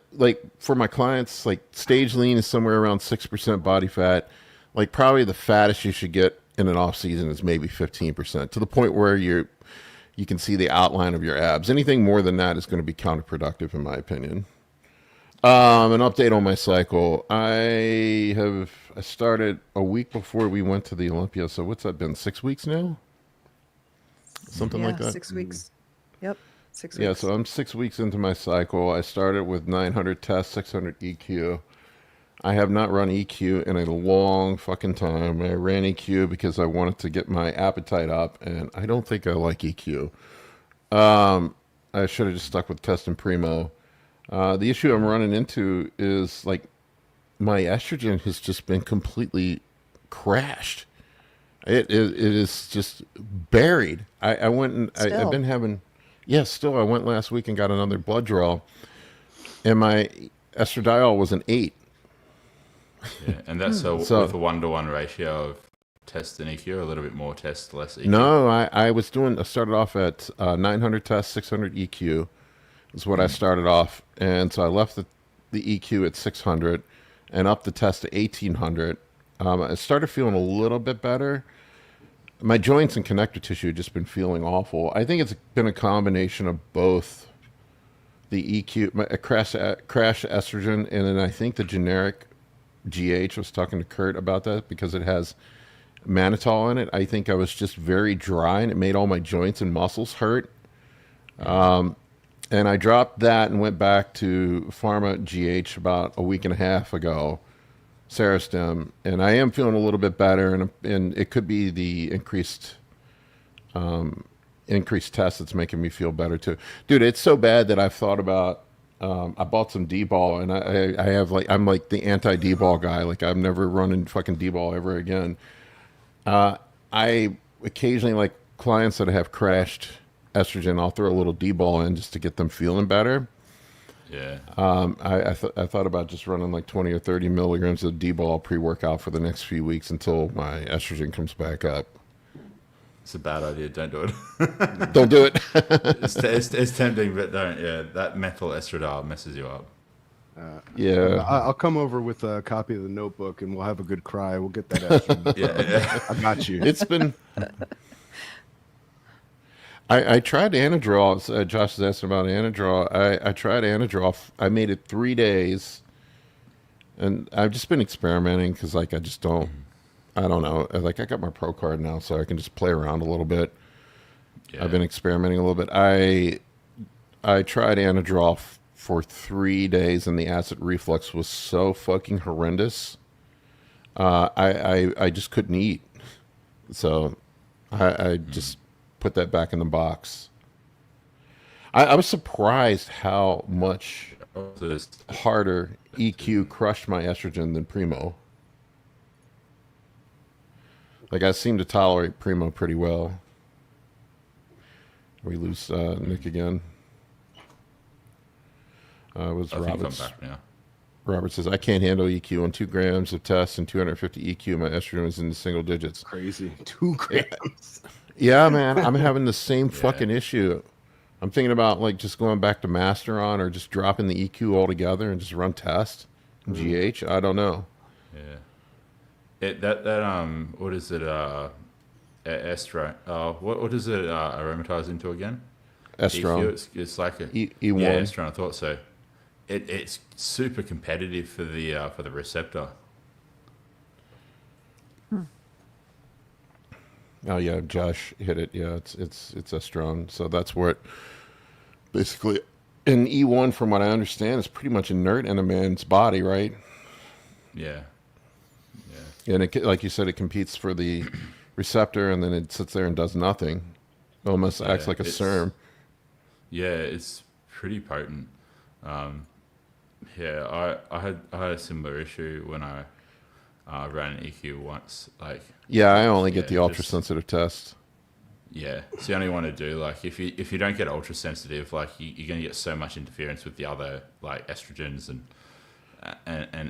for my clients, like stage lean is somewhere around 6% body fat. Like probably the fattest you should get in an off season is maybe 15%, to the point where you can see the outline of your abs. Anything more than that is going to be counterproductive in my opinion. An update on my cycle. I started a week before we went to the Olympia. So what's that been? 6 weeks now? Something like that. 6 weeks. Yep. 6 weeks. Yeah, so I'm 6 weeks into my cycle. I started with 900 tests, 600 EQ. I have not run EQ in a long fucking time. I ran EQ because I wanted to get my appetite up, and I don't think I like EQ. I should have just stuck with test and primo. The issue I'm running into is like my estrogen has just been completely crashed. It is just buried. I went and I've been having, still I went last week and got another blood draw, and my estradiol was an 8. Yeah, and that's so with a 1-to-1 ratio of test and EQ, a little bit more test, less EQ. No, I started off at 900 tests, 600 EQ is what I started off, and so I left the EQ at 600 and up the test to 1800. I started feeling a little bit better. My joints and connective tissue had just been feeling awful. I think it's been a combination of both the EQ, crash estrogen, and then I think the generic GH. Was talking to Kurt about that because it has mannitol in it. I think I was just very dry, and it made all my joints and muscles hurt. And I dropped that and went back to Pharma GH about a week and a half ago, Serostim, and I am feeling a little bit better, and it could be the increased test that's making me feel better too. Dude, it's so bad that I've thought about, I bought some D-ball, and I have like, I'm like the anti-D-ball guy. Like, I'm never running fucking D-ball ever again. I occasionally, like clients that have crashed estrogen, I'll throw a little D-ball in just to get them feeling better. Yeah. I thought about just running like 20 or 30 milligrams of D-ball pre-workout for the next few weeks until my estrogen comes back up. It's a bad idea. Don't do it. Don't do it. It's tempting, but don't. Yeah, that methyl estradiol messes you up. Yeah. I'll come over with a copy of the notebook and we'll have a good cry. We'll get that estrogen. Yeah. I got you. It's been... I tried Anadrol. Josh is asking about Anadrol. I tried Anadrol. I made it 3 days, and I've just been experimenting because, like, I just don't. I don't know. Like, I got my pro card now, so I can just play around a little bit. Yeah. I've been experimenting a little bit. I tried Anadrol for 3 days, and the acid reflux was so fucking horrendous. I just couldn't eat, so I just put that back in the box. I was surprised how much harder EQ crushed my estrogen than Primo. Like, I seem to tolerate Primo pretty well. We lose Nick again. It was Roberts. Robert says, I can't handle EQ on 2 grams of test and 250 EQ. My estrogen is in the single digits. Crazy. 2 grams. Yeah, man, I'm having the same fucking issue. I'm thinking about like just going back to Masteron or just dropping the EQ altogether and just run test. GH, I don't know. Yeah. What is it? Estra. What does it aromatize into again? Estron. It's like a E1. Yeah, Estron. I thought so. It's super competitive for the receptor. Oh yeah, Josh hit it. Yeah, it's Estron. So that's what basically an E1, from what I understand, is pretty much inert in a man's body, right? Yeah. And it, like you said, it competes for the receptor, and then it sits there and does nothing. It almost acts like a SERM. Yeah, it's pretty potent. I had a similar issue when I ran an EQ once. Like, yeah, I only get the ultra-sensitive test. Yeah, it's the only one to do. Like, if you don't get ultra-sensitive, like you're going to get so much interference with the other like estrogens and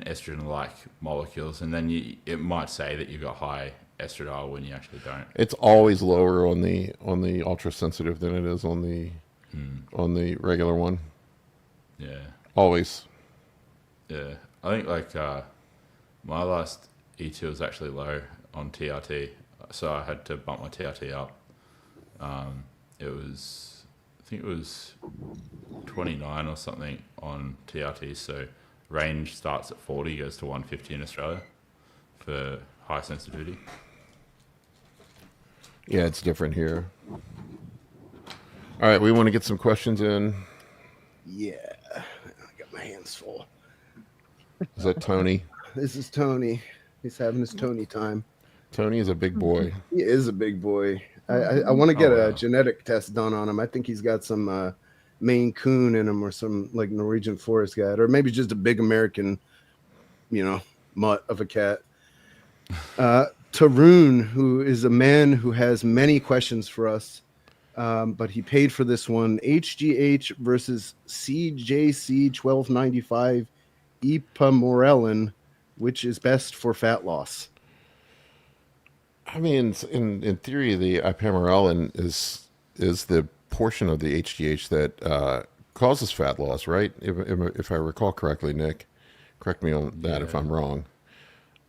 estrogen-like molecules, and then it might say that you've got high estradiol when you actually don't. It's always lower on the ultra-sensitive than it is on the regular one. Yeah. Always. Yeah, I think like my last E2 was actually low on TRT, so I had to bump my TRT up. I think it was 29 or something on TRT, so range starts at 40, goes to 150 in Australia for high sensitivity. Yeah, it's different here. All right, we want to get some questions in. Yeah, I got my hands full. Is that Tony? This is Tony. He's having his Tony time. Tony is a big boy. He is a big boy. I want to get a genetic test done on him. I think he's got some Maine Coon in him, or some like Norwegian forest cat, or maybe just a big American, mutt of a cat. Tarun, who is a man who has many questions for us, but he paid for this one. HGH versus CJC 1295 Ipamorelin, which is best for fat loss? I mean, in theory, the Ipamorelin is the portion of the HGH that causes fat loss, right? If I recall correctly, Nick, correct me on that if I'm wrong.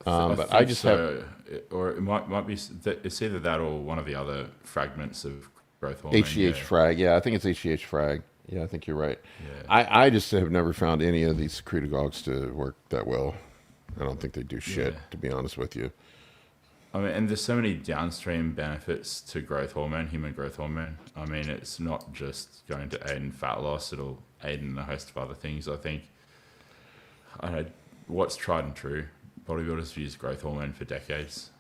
But I just have, or it might be. It's either that or one of the other fragments of growth hormone. HGH frag. Yeah, I think it's HGH frag. Yeah, I think you're right. Yeah. I just have never found any of these secretagogues to work that well. I don't think they do shit, to be honest with you. I mean, and there's so many downstream benefits to growth hormone, human growth hormone. I mean, it's not just going to aid in fat loss; it'll aid in a host of other things. I think, I don't know, what's tried and true. Bodybuilders have used growth hormone for decades.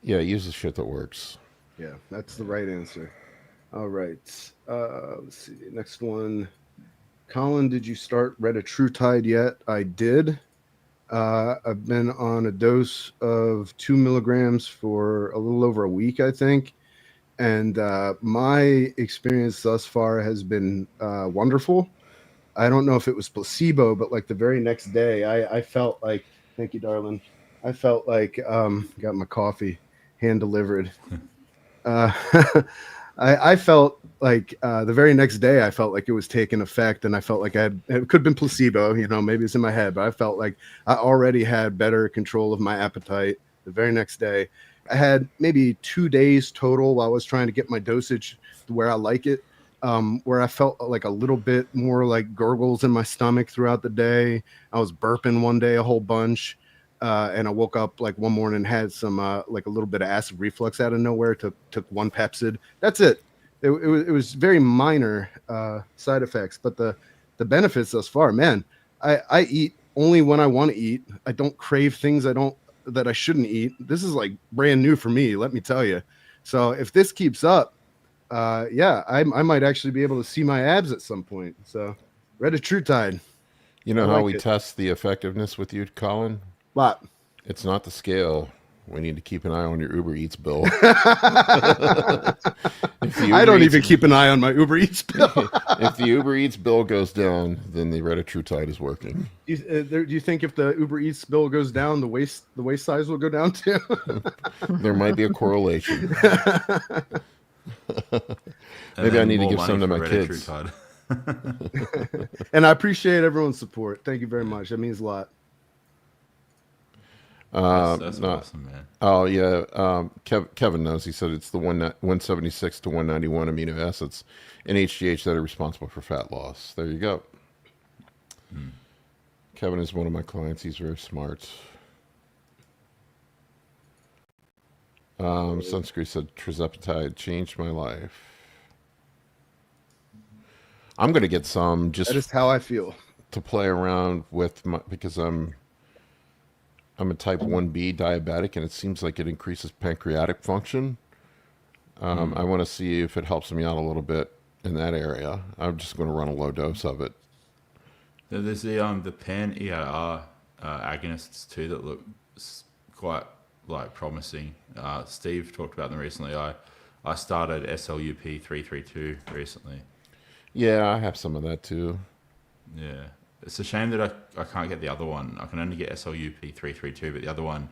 Yeah, use the shit that works. Yeah, that's the right answer. All right. Let's see. Next one. Colin, did you start Retatrutide yet? I did. I've been on a dose of 2 milligrams for a little over a week, I think. And my experience thus far has been wonderful. I don't know if it was placebo, but like the very next day, I felt like, thank you, darling. I felt like, got my coffee hand delivered. I felt like the very next day, I felt like it was taking effect, and I felt like it could have been placebo, maybe it's in my head, but I felt like I already had better control of my appetite the very next day. I had maybe 2 days total while I was trying to get my dosage to where I like it, where I felt like a little bit more like gurgles in my stomach throughout the day. I was burping one day a whole bunch. And I woke up like one morning and had some like a little bit of acid reflux out of nowhere. Took one Pepsid. That's it. It was very minor side effects, but the benefits thus far, man. I eat only when I want to eat. I don't crave things that I shouldn't eat. This is like brand new for me, let me tell you. So if this keeps up, I might actually be able to see my abs at some point. So Retatrutide. You know how we test the effectiveness with you, Colin? What? It's not the scale. We need to keep an eye on your Uber Eats bill. I don't even keep an eye on my Uber Eats bill. If the Uber Eats bill goes down, then the Retatrutide is working. Do you think if the Uber Eats bill goes down, the waist size will go down too? There might be a correlation. Maybe I need to give some to my kids. And I appreciate everyone's support. Thank you very much. That means a lot. That's awesome, man. Oh yeah, Kevin knows. He said it's the 176 to 191 amino acids in HGH that are responsible for fat loss. There you go. Kevin is one of my clients. He's very smart. Sunscreen said Trizepatide changed my life. I'm gonna get some just. That is how I feel. To play around with because I'm a type 1B diabetic, and it seems like it increases pancreatic function. I want to see if it helps me out a little bit in that area. I'm just going to run a low dose of it. There's the pan-EIR agonists too that look quite like promising. Steve talked about them recently. I started SLUP 332 recently. Yeah, I have some of that too. Yeah. It's a shame that I can't get the other one. I can only get SLUP 332, but the other one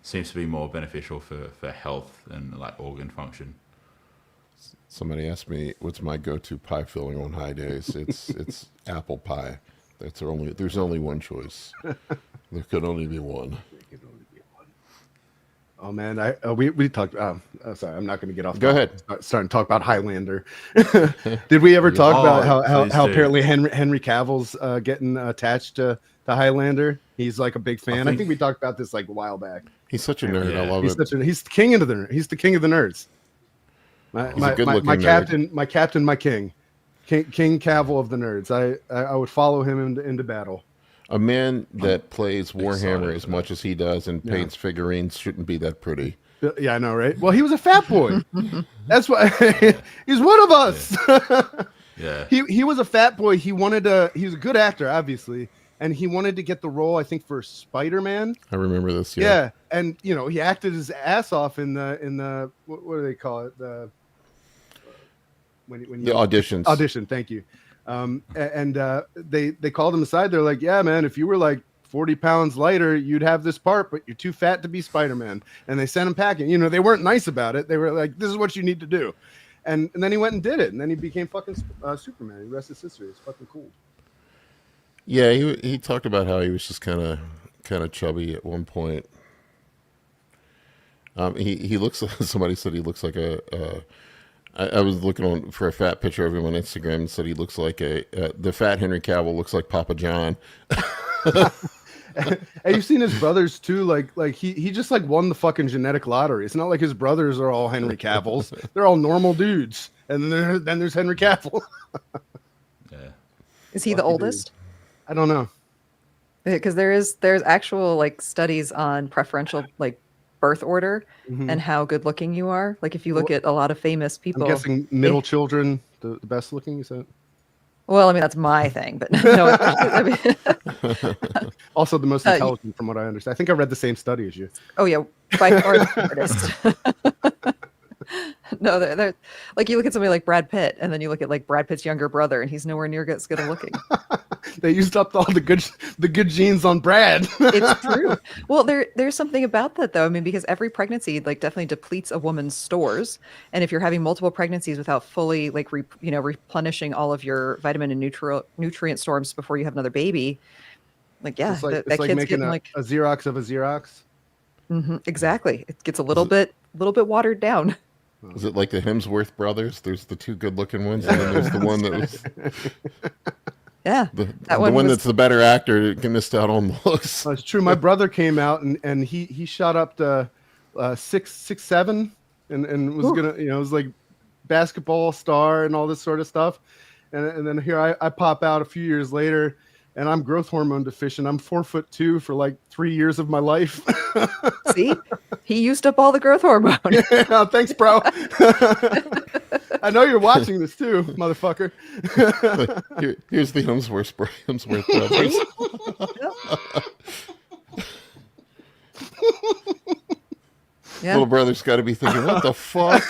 seems to be more beneficial for health and like organ function. Somebody asked me what's my go-to pie filling on high days. It's apple pie. There's only one choice. There could only be one. Oh man, we talked. Sorry, I'm not going to get off. Go ahead. Starting to talk about Highlander. Did we ever talk about how apparently Henry Cavill's getting attached to Highlander? He's like a big fan. I think we talked about this like a while back. He's such a nerd. Yeah. I love it. He's the king of the nerds. He's the king of the nerds. My captain, my king Cavill of the nerds. I would follow him into battle. A man that plays Warhammer as much as he does and paints figurines shouldn't be that pretty. Yeah, I know, right? Well, he was a fat boy. That's why he's one of us. Yeah. He was a fat boy. He was a good actor, obviously, and he wanted to get the role, I think, for Spider-Man. I remember this. Yeah, and he acted his ass off in the what do they call it? The auditions. Audition. Thank you. They called him aside. They're like, yeah, man, if you were like 40 pounds lighter, you'd have this part, but you're too fat to be Spider-Man. And they sent him packing. They weren't nice about it. They were like, this is what you need to do. And then he went and did it. And then he became fucking Superman. The rest is history. It's fucking cool. Yeah, he talked about how he was just kind of chubby at one point. He looks like, somebody said he looks like I was looking for a fat picture of him on Instagram and said he looks like the fat Henry Cavill looks like Papa John. Have you seen his brothers too? Like he just like won the fucking genetic lottery. It's not like his brothers are all Henry Cavills. They're all normal dudes. And then there's Henry Cavill. Yeah. Is he the Lucky dude. oldest? I don't know. Because there's actual like studies on preferential like birth order and how good looking you are. Like if you look at a lot of famous people, I'm guessing middle children, the best looking, you said? well, I mean that's my thing, but no. I mean, Also the most intelligent from what I understand. I think I read the same study as you. oh yeah, by far the smartest. No, they're like you look at somebody like Brad Pitt, and then you look at like Brad Pitt's younger brother, and he's nowhere near as good looking. They used up all the good genes on Brad. It's true. Well, there's something about that though. I mean, because every pregnancy like definitely depletes a woman's stores, and if you're having multiple pregnancies without fully like replenishing all of your vitamin and nutrient stores before you have another baby, like yeah, It's like, that it's like kid's making getting like a Xerox of a Xerox. exactly. It gets a little bit watered down. Is it like the Hemsworth brothers? There's the two good-looking ones, and then there's the one that was Yeah, the one that's the better actor missed out on looks. It's true. My brother came out and he shot up to 6'7" and was gonna, it was like basketball star and all this sort of stuff. And then here I pop out a few years later and I'm growth hormone deficient. I'm 4'2" for like 3 years of my life. See, he used up all the growth hormone. Yeah, thanks, bro. I know you're watching this too, motherfucker. Here's the Hemsworth brothers. Yeah. Little brother's got to be thinking, what the fuck?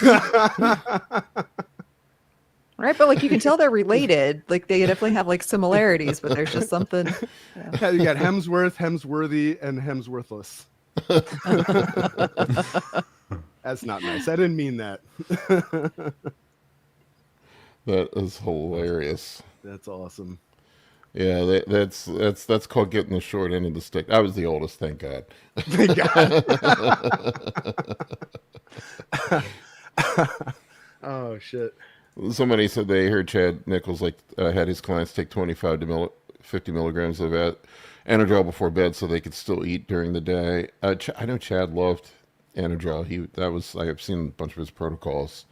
Right, but like you can tell they're related. Like they definitely have like similarities, but there's just something. Yeah, you got Hemsworth, Hemsworthy, and Hemsworthless. That's not nice. I didn't mean that. That is hilarious. That's awesome. Yeah, that's called getting the short end of the stick. I was the oldest, thank God. Thank God. Oh shit. Somebody said they heard Chad Nichols had his clients take 25 to 50 milligrams of Anadrol before bed so they could still eat during the day. I know Chad loved Anadrol. I've seen a bunch of his protocols.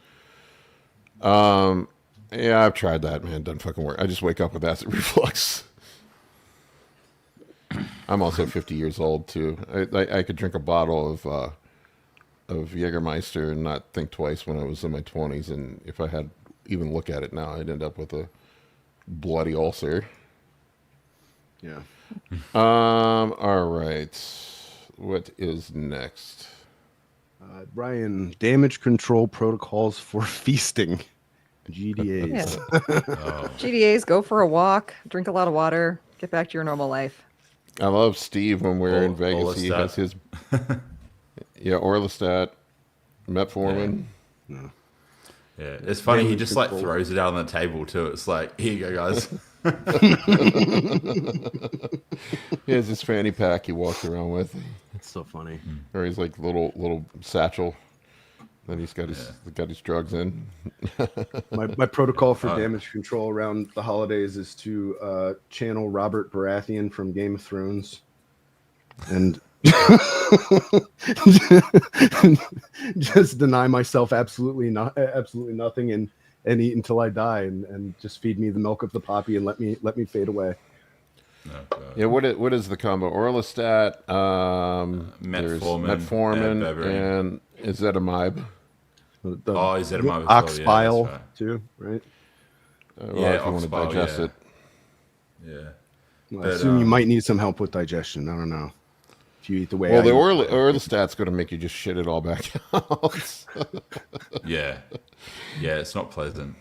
Yeah, I've tried that, man. It doesn't fucking work. I just wake up with acid reflux. I'm also 50 years old too. I could drink a bottle of Jägermeister and not think twice when I was in my 20s, and if I had even look at it now, I'd end up with a bloody ulcer. Yeah. All right. What is next? Brian, damage control protocols for feasting. GDAs. Yeah. GDAs, go for a walk, drink a lot of water, get back to your normal life. I love Steve when we're in Vegas. Olestat. He has his Orlistat, Metformin. No. Yeah, it's funny. He Damage just like control. throws it out on the table too. It's like, here you go, guys. He has his fanny pack he walks around with, It's so funny. or he's like little satchel. Then he's got his drugs in. My protocol for damage control around the holidays is to channel Robert Baratheon from Game of Thrones, and just deny myself absolutely nothing and eat until I die, and just feed me the milk of the poppy and let me fade away. Yeah, what is the combo? Orlistat, there's Metformin, and ezetimibe. Ezetimibe as well, Ox yeah, bile that's right. too, right? Well, Yeah, if you want to ox bile, digest yeah. it. Yeah. Well, But, I assume you might need some help with digestion. I don't know if you eat the way. Well, I the eat. Orlistat's going to make you just shit it all back out. Yeah. Yeah, it's not pleasant.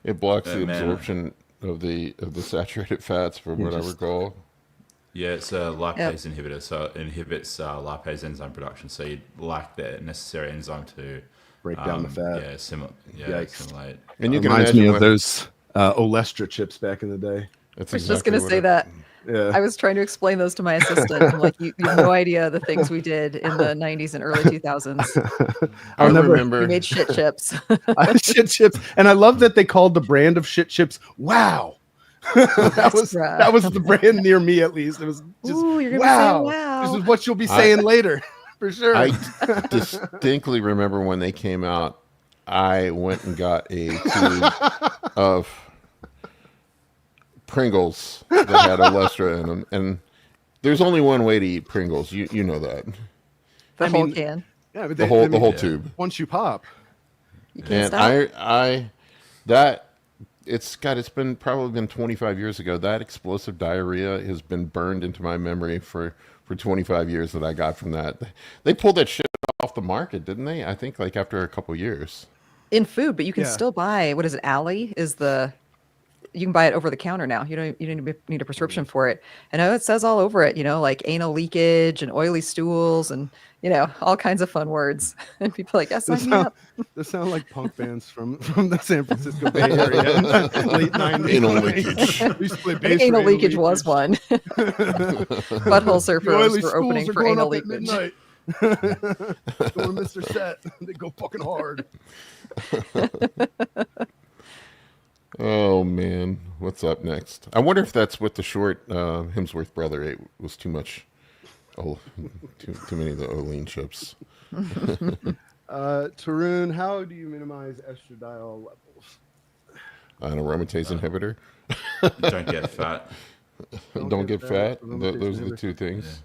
It blocks the Man. absorption of the saturated fats, from what I recall. Yeah, it's a lipase inhibitor, so it inhibits lipase enzyme production. So you lack the necessary enzyme to Break down the fat. Yikes. Assimilate. And you can Reminds imagine me of when- those Olestra chips back in the day. That's I was just exactly going to what say it- that. Yeah. I was trying to explain those to my assistant. I'm like, you have no idea the things we did in the 90s and early 2000s. I remember. We made shit chips. Shit chips, and I love that they called the brand of shit chips "Wow." Olestra. that was the brand near me, at least. It was just, Ooh, you're gonna wow, be saying wow. this is what you'll be saying later, for sure. I distinctly remember when they came out, I went and got a tube of Pringles that had Olestra in them, and there's only one way to eat Pringles. You know that. The whole can. Yeah, but The whole tube. Once you pop. You can't And stop. it's been probably been 25 years ago. That explosive diarrhea has been burned into my memory for 25 years that I got from that. They pulled that shit off the market, didn't they? I think like after a couple years. In food, but you can Yeah. still buy, what is it, Alley you can buy it over the counter now. You don't need a prescription for it. I know it says all over it, like anal leakage and oily stools and, all kinds of fun words. And people are like, yes, sign me up. They sound like punk bands from the San Francisco Bay Area in the late 90s. Anal leakage. We used to play I bass think for anal leakage was one. Butthole The surfers oily were opening stools are for going anal up at leakage. midnight. Going to Mr. Set. They go fucking hard. Oh man, what's up next? I wonder if that's what the short Hemsworth brother ate was too much. Oh, too many of the Olean chips. Tarun, how do you minimize estradiol levels? An aromatase inhibitor. Don't get fat. Don't get fat. Aromatase Those are the inhibitor. two things.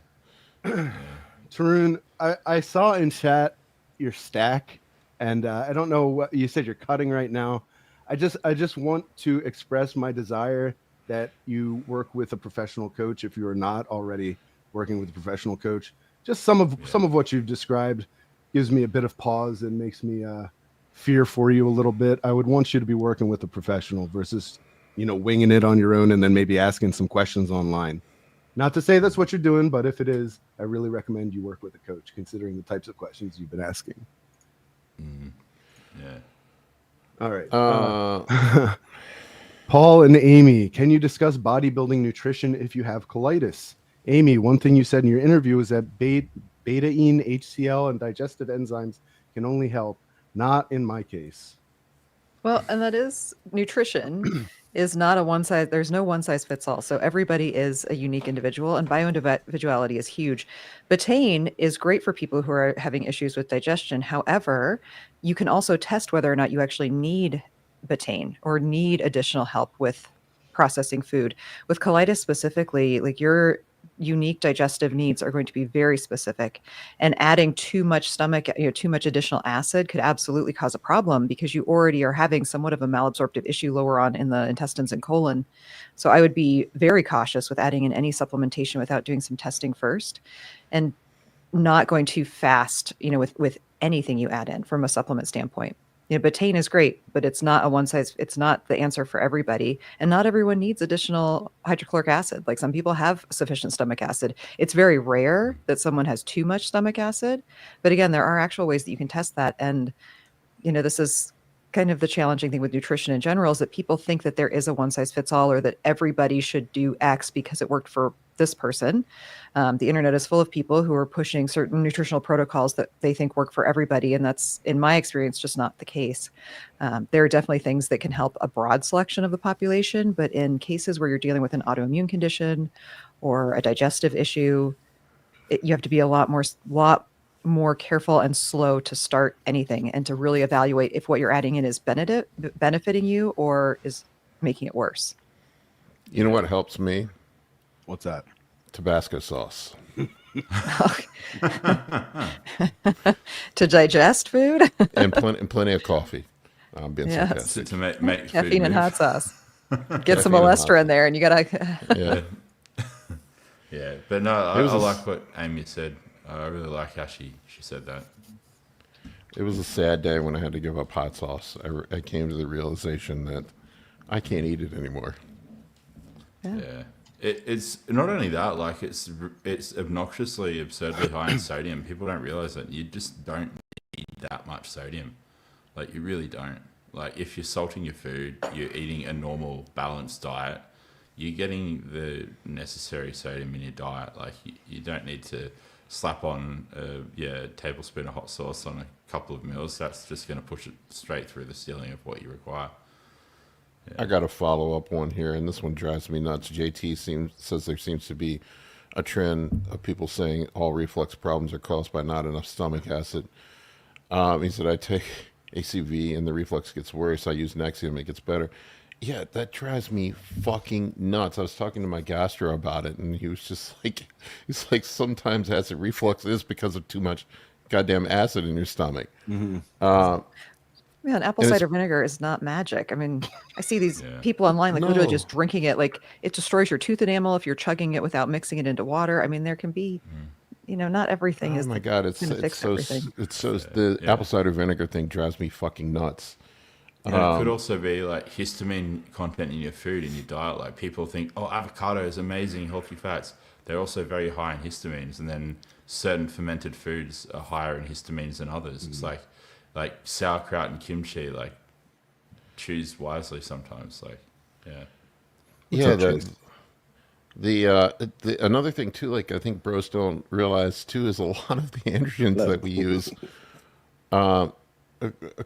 Tarun, I saw in chat your stack, and I don't know what you said you're cutting right now. I just want to express my desire that you work with a professional coach if you are not already working with a professional coach. Just some of what you've described gives me a bit of pause and makes me fear for you a little bit. I would want you to be working with a professional versus, winging it on your own and then maybe asking some questions online. Not to say that's what you're doing, but if it is, I really recommend you work with a coach, considering the types of questions you've been asking. Yeah. All right. Paul and Amy, can you discuss bodybuilding nutrition if you have colitis? Amy, one thing you said in your interview is that betaine, HCl, and digestive enzymes can only help. Not in my case. Well, and that is nutrition is not there's no one size fits all. So everybody is a unique individual, and bioindividuality is huge. Betaine is great for people who are having issues with digestion. However, you can also test whether or not you actually need betaine or need additional help with processing food. With colitis specifically, like your unique digestive needs are going to be very specific, and adding too much too much additional acid could absolutely cause a problem because you already are having somewhat of a malabsorptive issue lower on in the intestines and colon. So I would be very cautious with adding in any supplementation without doing some testing first, and not going too fast, with anything you add in from a supplement standpoint. Betaine is great, but it's not it's not the answer for everybody. And not everyone needs additional hydrochloric acid. Like some people have sufficient stomach acid. It's very rare that someone has too much stomach acid. But again, there are actual ways that you can test that. And, this is kind of the challenging thing with nutrition in general is that people think that there is a one size fits all or that everybody should do X because it worked for this person. The internet is full of people who are pushing certain nutritional protocols that they think work for everybody. And that's, in my experience, just not the case. There are definitely things that can help a broad selection of the population, but in cases where you're dealing with an autoimmune condition or a digestive issue, you have to be a lot more careful and slow to start anything and to really evaluate if what you're adding in is benefiting you or is making it worse. You know what helps me? What's that? Tabasco sauce. To digest food? and plenty of coffee. I'm being Yes. sarcastic. To make Caffeine food and move. hot sauce. Get some Caffeine and Olestra hot in there and you gotta Yeah. Yeah, but no, I was a- like what Amy said. I really like how she said that. It was a sad day when I had to give up hot sauce. I came to the realization that I can't eat it anymore. Yeah. It's not only that, like it's obnoxiously, absurdly high in sodium. People don't realize that you just don't need that much sodium. Like you really don't. Like if you're salting your food, you're eating a normal balanced diet, you're getting the necessary sodium in your diet. Like you don't need to slap on a tablespoon of hot sauce on a couple of meals. That's just going to push it straight through the ceiling of what you require. I got a follow up one here, and this one drives me nuts. JT says there seems to be a trend of people saying all reflux problems are caused by not enough stomach acid. He said, I take ACV and the reflux gets worse. I use Nexium, it gets better. Yeah, that drives me fucking nuts. I was talking to my gastro about it, and he was just like, he's like, sometimes acid reflux is because of too much goddamn acid in your stomach. Man, apple And cider vinegar is not magic. I mean, I see these people online like No. literally just drinking it. Like it destroys your tooth enamel if you're chugging it without mixing it into water. I mean, there can be, not everything is. Oh my god, it's gonna fix so everything. the apple cider vinegar thing drives me fucking nuts. And it could also be like histamine content in your food, in your diet. Like people think, oh, avocado is amazing, healthy fats. They're also very high in histamines, and then certain fermented foods are higher in histamines than others. It's like sauerkraut and kimchi. Like choose wisely sometimes. Like The another thing too, like I think bros don't realize too, is a lot of the androgens that we use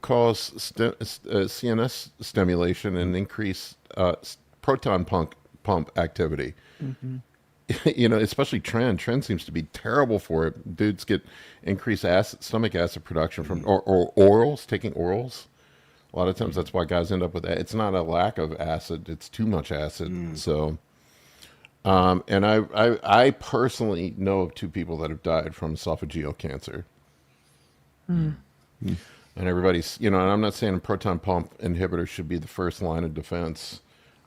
cause CNS stimulation and increase proton pump activity. Especially Tren. Tren seems to be terrible for it. Dudes get increased stomach acid production from or orals, taking orals. A lot of times that's why guys end up with that. It's not a lack of acid; it's too much acid. So, and I personally know of 2 people that have died from esophageal cancer. And everybody's, and I'm not saying a proton pump inhibitor should be the first line of defense.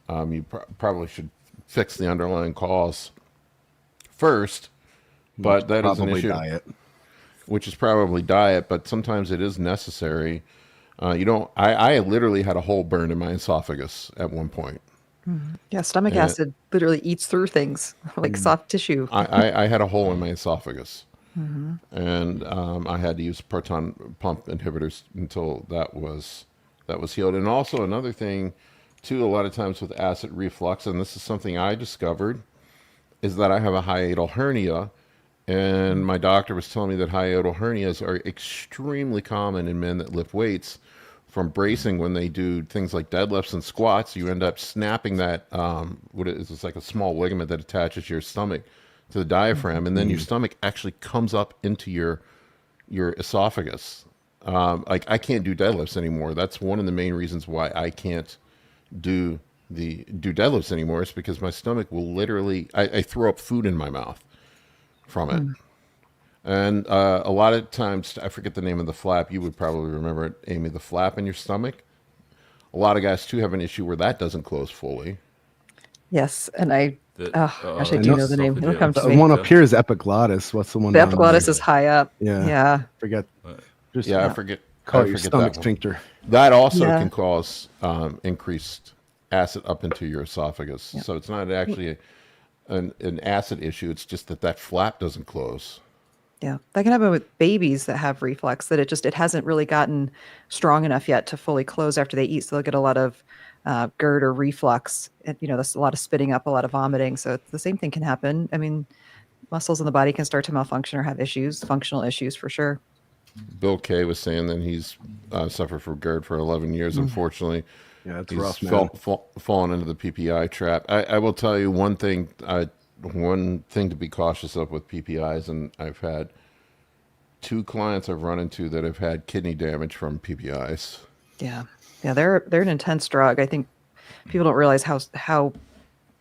You probably should fix the underlying cause first, but that is an issue. Diet. Which is probably diet, but sometimes it is necessary. I literally had a hole burned in my esophagus at one point. Yeah, stomach acid literally eats through things like soft tissue. I had a hole in my esophagus. And I had to use proton pump inhibitors until that was healed. And also another thing, too, a lot of times with acid reflux, and this is something I discovered, is that I have a hiatal hernia, and my doctor was telling me that hiatal hernias are extremely common in men that lift weights from bracing. When they do things like deadlifts and squats, you end up snapping that, it's like a small ligament that attaches your stomach to the diaphragm, and then your stomach actually comes up into your esophagus. Like I can't do deadlifts anymore. That's one of the main reasons why I can't do deadlifts anymore. Is because my stomach will literally, I throw up food in my mouth from it. And a lot of times, I forget the name of the flap. You would probably remember it, Amy. The flap in your stomach. A lot of guys too have an issue where that doesn't close fully. Yes, and I do know the name. It'll come to The me. one up here is epiglottis. What's the one? The down epiglottis there? is high up. Yeah. Yeah. Forget. Just I forget. call I it your forget stomach that one. sphincter. That also Yeah. can cause increased acid up into your esophagus. So it's not actually an acid issue. It's just that flap doesn't close. Yeah, that can happen with babies that have reflux, that it hasn't really gotten strong enough yet to fully close after they eat. So they'll get a lot of GERD or reflux. And, that's a lot of spitting up, a lot of vomiting. So the same thing can happen. I mean, muscles in the body can start to malfunction or have issues, functional issues for sure. Bill Kay was saying that he's suffered from GERD for 11 years. Unfortunately, Yeah, it's he's rough, man. fallen into the PPI trap. I will tell you one thing. One thing to be cautious of with PPIs, and I've had 2 clients I've run into that have had kidney damage from PPIs. Yeah, they're an intense drug. I think people don't realize how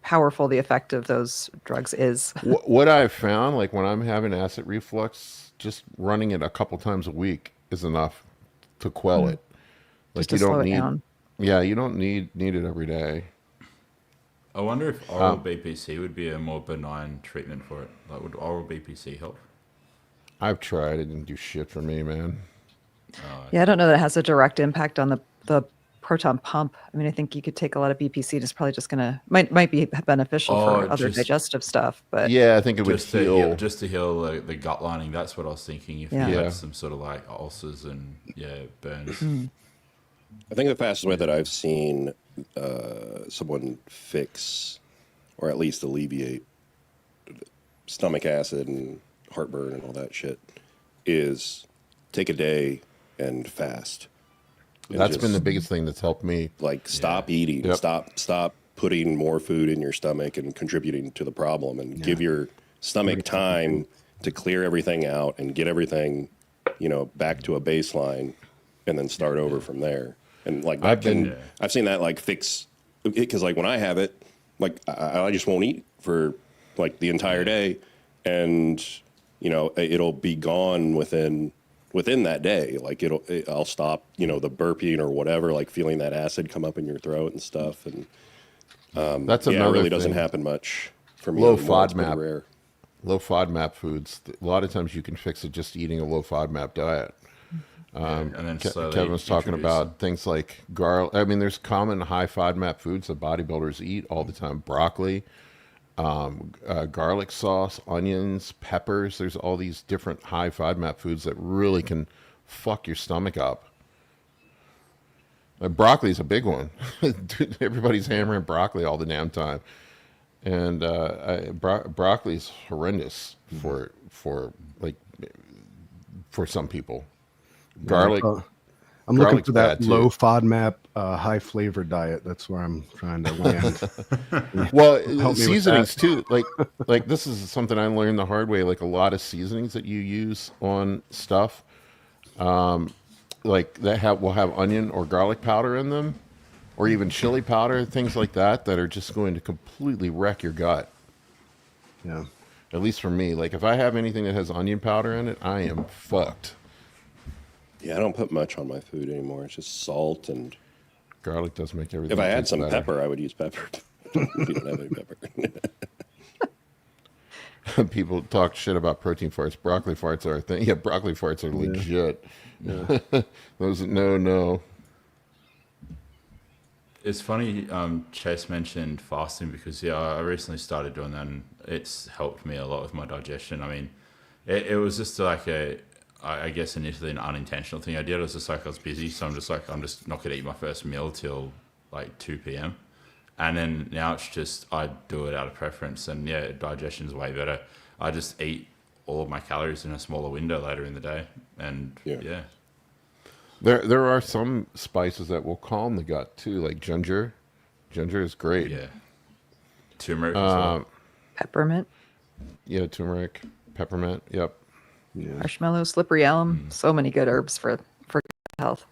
powerful the effect of those drugs is. What I've found, like when I'm having acid reflux, just running it a couple times a week is enough to quell it. Like Just to slow it down. Yeah, you don't need it every day. I wonder if oral BPC would be a more benign treatment for it. Like, would oral BPC help? I've tried. It didn't do shit for me, man. Yeah, I don't know that it has a direct impact on the proton pump. I mean, I think you could take a lot of BPC and it's probably just might be beneficial for other digestive stuff. But yeah, I think it would Just to heal the gut lining. That's what I was thinking. If you had some sort of like ulcers and burns. I think the fastest way that I've seen someone fix, or at least alleviate, stomach acid and heartburn and all that shit is take a day and fast. That's been the biggest thing that's helped me. Like stop eating, Yep. stop putting more food in your stomach and contributing to the problem, and give your stomach time to clear everything out and get everything, back to a baseline, and then start over from there. And like I've seen that like fix, because like when I have it, like I just won't eat for like the entire day, and it'll be gone within that day. Like I'll stop, the burping or whatever, like feeling that acid come up in your throat and stuff. And That's another it really thing. doesn't happen much for me. Low anymore. It's pretty FODMAP. rare. Low FODMAP foods. A lot of times you can fix it just eating a low FODMAP diet. And then slowly Kevin was talking introduce- about things like garlic. I mean, there's common high FODMAP foods that bodybuilders eat all the time. Broccoli, garlic sauce, onions, peppers. There's all these different high FODMAP foods that really can fuck your stomach up. Broccoli's a big one. Everybody's hammering broccoli all the damn time. And broccoli's horrendous for some people. Garlic. I'm looking garlic's for that bad, too. low FODMAP, high flavor diet. That's where I'm trying to land. Well, Help me with seasonings too. Like this is something I learned the hard way. Like a lot of seasonings that you use on stuff, like will have onion or garlic powder in them, or even chili powder, things like that are just going to completely wreck your gut. Yeah. At least for me. Like if I have anything that has onion powder in it, I am fucked. Yeah, I don't put much on my food anymore. It's just salt, and Garlic does make everything. if I had taste some better. pepper, I would use pepper. If you don't have any pepper. People talk shit about protein farts. Broccoli farts are a thing. Yeah, broccoli farts are legit. Those no. It's funny, Chase mentioned fasting because I recently started doing that, and it's helped me a lot with my digestion. I mean, it was just like I guess initially an unintentional thing I did. It was just like I was busy, so I'm just not gonna eat my first meal till like 2 p.m. And then now it's just I do it out of preference, and digestion's way better. I just eat all of my calories in a smaller window later in the day, and yeah. There are some spices that will calm the gut too, like ginger. Ginger is great. Yeah. Turmeric as well. Peppermint, Yeah, turmeric, peppermint. Yep. marshmallow, slippery elm. So many good herbs for health.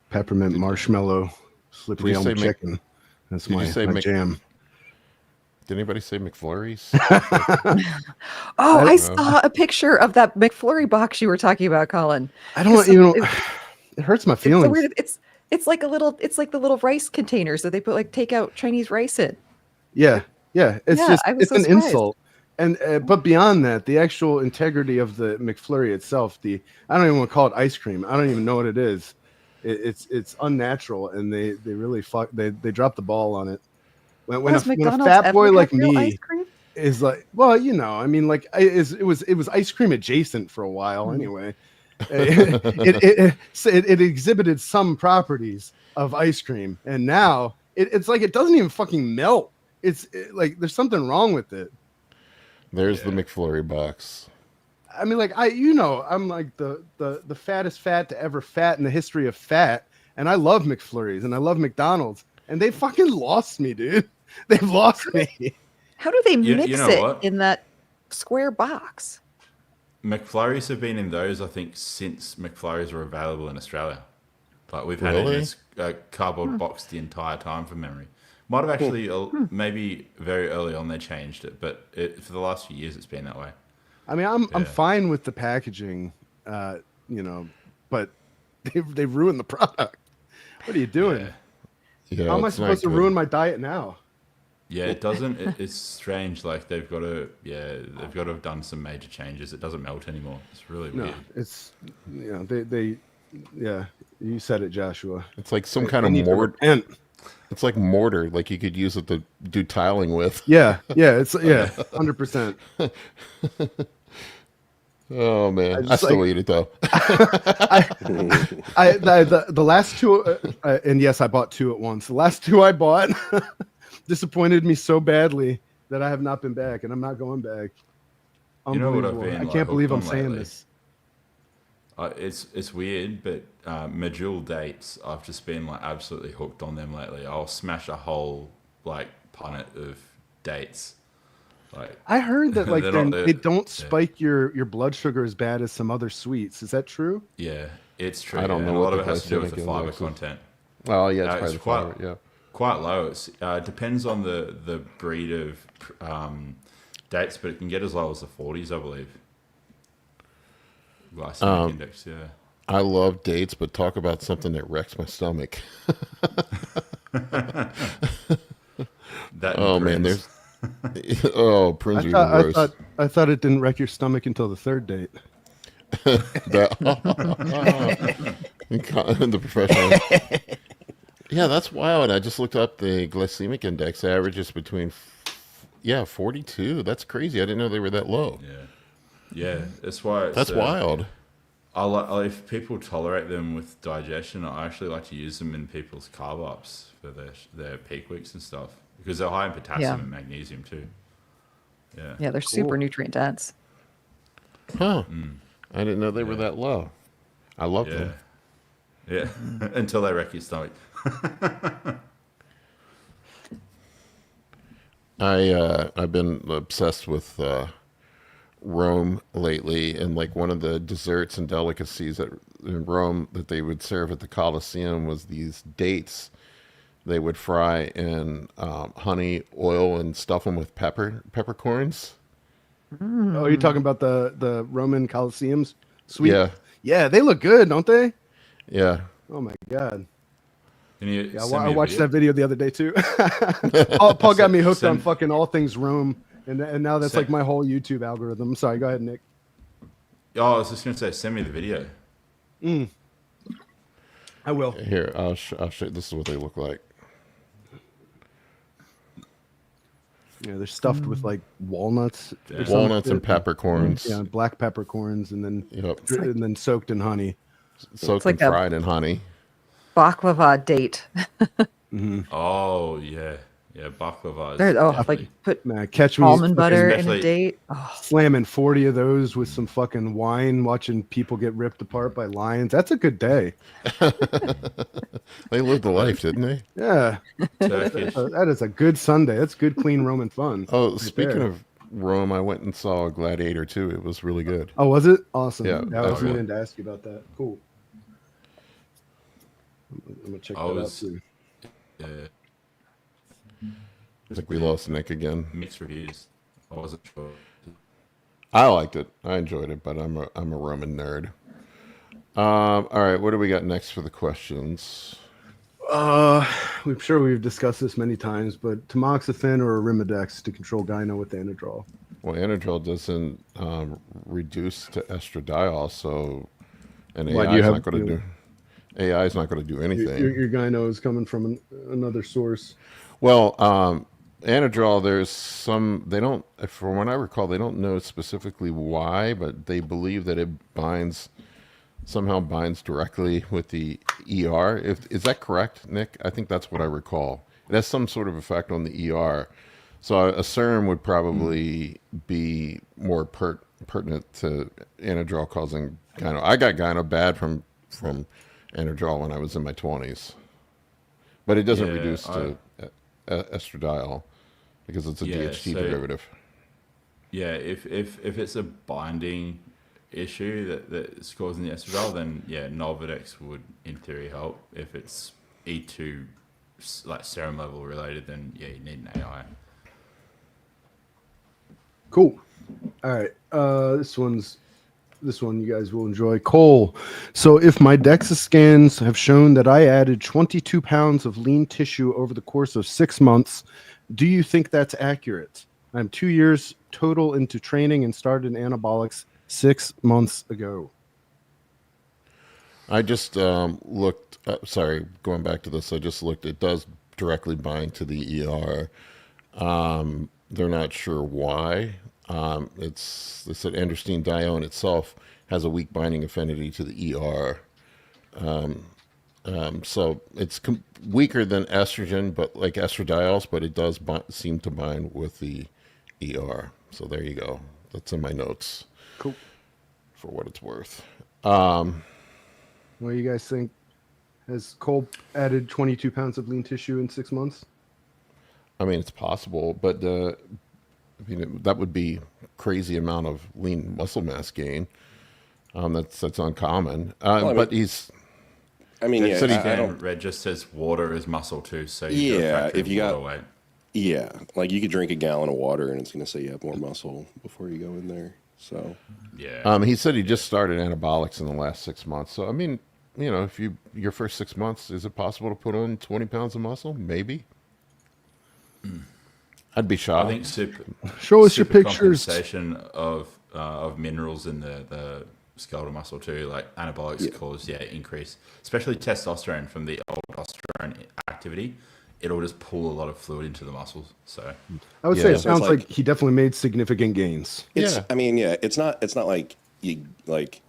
Peppermint, marshmallow, slippery you elm say chicken. That's did you my say jam. Did anybody say McFlurries? Oh, I saw a picture of that McFlurry box you were talking about, Colin. I don't, it hurts my It's so feelings. weird. It's like the little rice containers that they put like takeout Chinese rice in. Yeah. It's Yeah, just I was it's so an surprised. insult. And but beyond that, the actual integrity of the McFlurry itself, I don't even want to call it ice cream. I don't even know what it is. It's unnatural, and they really they dropped the ball on it. When a fat boy like me is like, well, I mean, like it was ice cream adjacent for a while anyway. It exhibited some properties of ice cream, and now it's like it doesn't even fucking melt. It's like there's something wrong with it. There's the McFlurry box. I mean, like I'm like the fattest fat to ever fat in the history of fat, and I love McFlurries and I love McDonald's, and they fucking lost me, dude. They've lost me. How do they mix know it what? in that square box? McFlurries have been in those, I think, since McFlurries were available in Australia. Like we've had it Really? in a cardboard box the entire time from memory. Might have actually, maybe very early on they changed it, but for the last few years it's been that way. I mean, I'm fine with the packaging, but they've ruined the product. What are you doing? Yeah, How am I it's not supposed to good. ruin my diet now? Yeah, it doesn't. It's strange. Like they've got to have done some major changes. It doesn't melt anymore. It's really No, weird. it's you said it, Joshua. It's like some They kind of need to mortar. repent. It's like mortar, like you could use it to do tiling with. Yeah, 100%. Oh man, I just, still like- eat it though. The last two, and yes, I bought two at once. The last two I bought disappointed me so badly that I have not been back, and I'm not going back. You know what I've Unbelievable. been, I like, can't believe I'm hooked on saying lately? this. It's weird, but Medjool dates, I've just been like absolutely hooked on them lately. I'll smash a whole like punnet of dates. Like I heard that like they don't yeah. spike your blood sugar as bad as some other sweets. Is that true? Yeah, it's true. I don't know and a what lot of the it has to do with the glycemic fiber index is. content. Oh yeah, it's It's probably quite fiber, yeah. quite low. It depends on the breed of dates, but it can get as low as the 40s, I believe. Glycemic index, yeah. I love dates, but talk about something that wrecks my stomach. Oh man, there's prunes are even worse. I thought it didn't wreck your stomach until the third date. The professional. Yeah, that's wild. I just looked up the glycemic index averages between 42. That's crazy. I didn't know they were that low. Yeah. That's why That's wild. If people tolerate them with digestion, I actually like to use them in people's carb ups for their peak weeks and stuff because they're high in potassium and magnesium too. Yeah, they're super nutrient dense. Huh. I didn't know they were that low. I love them. Yeah. Until they wreck your stomach. I've been obsessed with Rome lately, and like one of the desserts and delicacies in Rome that they would serve at the Colosseum was these dates. They would fry in honey, oil, and stuff them with peppercorns. Oh, you're talking about the Roman Colosseums? Sweet. Yeah, they look good, don't they? yeah. Oh my god. Yeah, I watched that video the other day too. Paul got me hooked on fucking all things Rome, and now that's like my whole YouTube algorithm. Sorry, go ahead, Nick. Oh, I was just gonna say, send me the video. I will. Here, I'll show you. This is what they look like. Yeah, they're stuffed with like walnuts. Walnuts and peppercorns. Yeah, black peppercorns, and then soaked in honey. Soaked like and fried in honey. Baklava date. Oh yeah, baklava. Like put catch me almond butter in a date. Slamming 40 of those with some fucking wine, watching people get ripped apart by lions. That's a good day. They lived the life, didn't they? Yeah, that is a good Sunday. That's good, clean Roman fun. Oh, speaking of Rome, I went and saw Gladiator too. It was really good. Oh, was it? Awesome. Yeah, I was meaning to ask you about that. Cool. I'm gonna check that out too. Yeah. I think we lost Nick again. Mixed reviews. I wasn't sure. I liked it. I enjoyed it, but I'm a Roman nerd. All right, what do we got next for the questions? I'm sure we've discussed this many times, but tamoxifen or Arimidex to control Gyno with Anadrol. Well, Anadrol doesn't reduce to estradiol, so an AI is not going to do. AI is not going to do anything. Your Gyno is coming from another source. Well, Anadrol, there's some, they don't, from what I recall, they don't know specifically why, but they believe that it somehow binds directly with the ER. Is that correct, Nick? I think that's what I recall. It has some sort of effect on the ER. So a serum would probably be more pertinent to Anadrol causing Gyno. I got Gyno bad from Anadrol when I was in my 20s. But it doesn't reduce to estradiol because it's a DHT derivative. Yeah, if it's a binding issue that's causing the estradiol, then Nolvadex would in theory help. If it's E2 like serum level related, then you need an AI. Cool. All right. This one you guys will enjoy. Cole. So if my DEXA scans have shown that I added 22 pounds of lean tissue over the course of 6 months, do you think that's accurate? I'm 2 years total into training and started anabolics 6 months ago. I just looked, going back to this, I just looked, it does directly bind to the ER. They're not sure why. They said androstenedione itself has a weak binding affinity to the ER. So it's weaker than estrogen, but like estradiols, but it does seem to bind with the ER. So there you go. That's in my notes. Cool. For what it's worth. What do you guys think? Has Cole added 22 pounds of lean tissue in 6 months? I mean, it's possible, but I mean, that would be crazy amount of lean muscle mass gain. That's uncommon. But he's. I mean, yeah, I don't. Red just says water is muscle too, so If you got weight. Yeah, like you could drink a gallon of water and it's going to say you have more muscle before you go in there. So yeah, he said he just started anabolics in the last 6 months. So I mean, you know, if your first 6 months, is it possible to put on 20 pounds of muscle? Maybe. I'd be shocked. I think Show us your pictures. Compensation of minerals in the skeletal muscle too, like anabolics cause increase, especially testosterone from the aldosterone activity. It'll just pull a lot of fluid into the muscles. So I would say it sounds like he definitely made significant gains. I mean, it's not like you like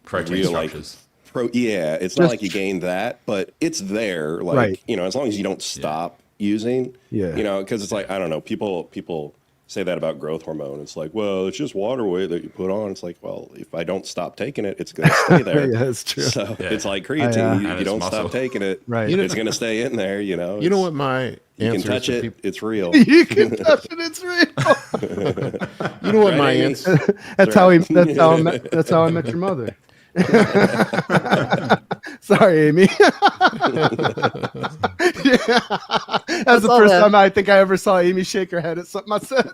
protein structures. It's not like you gain that, but it's there. Like you know, as long as you don't stop using, you know, because it's like I don't know, people say that about growth hormone. It's like, well, it's just water weight that you put on. It's like, well, if I don't stop taking it, it's going to stay there. Yeah, that's true. So it's like creatine. You don't stop taking it, it's going to stay in there. You know. You know what my you answer can touch is? it. It's real. You can touch it. It's real. You know what my answer? That's how I met your mother. Sorry, Amy. That's the first time I think I ever saw Amy shake her head at something I said.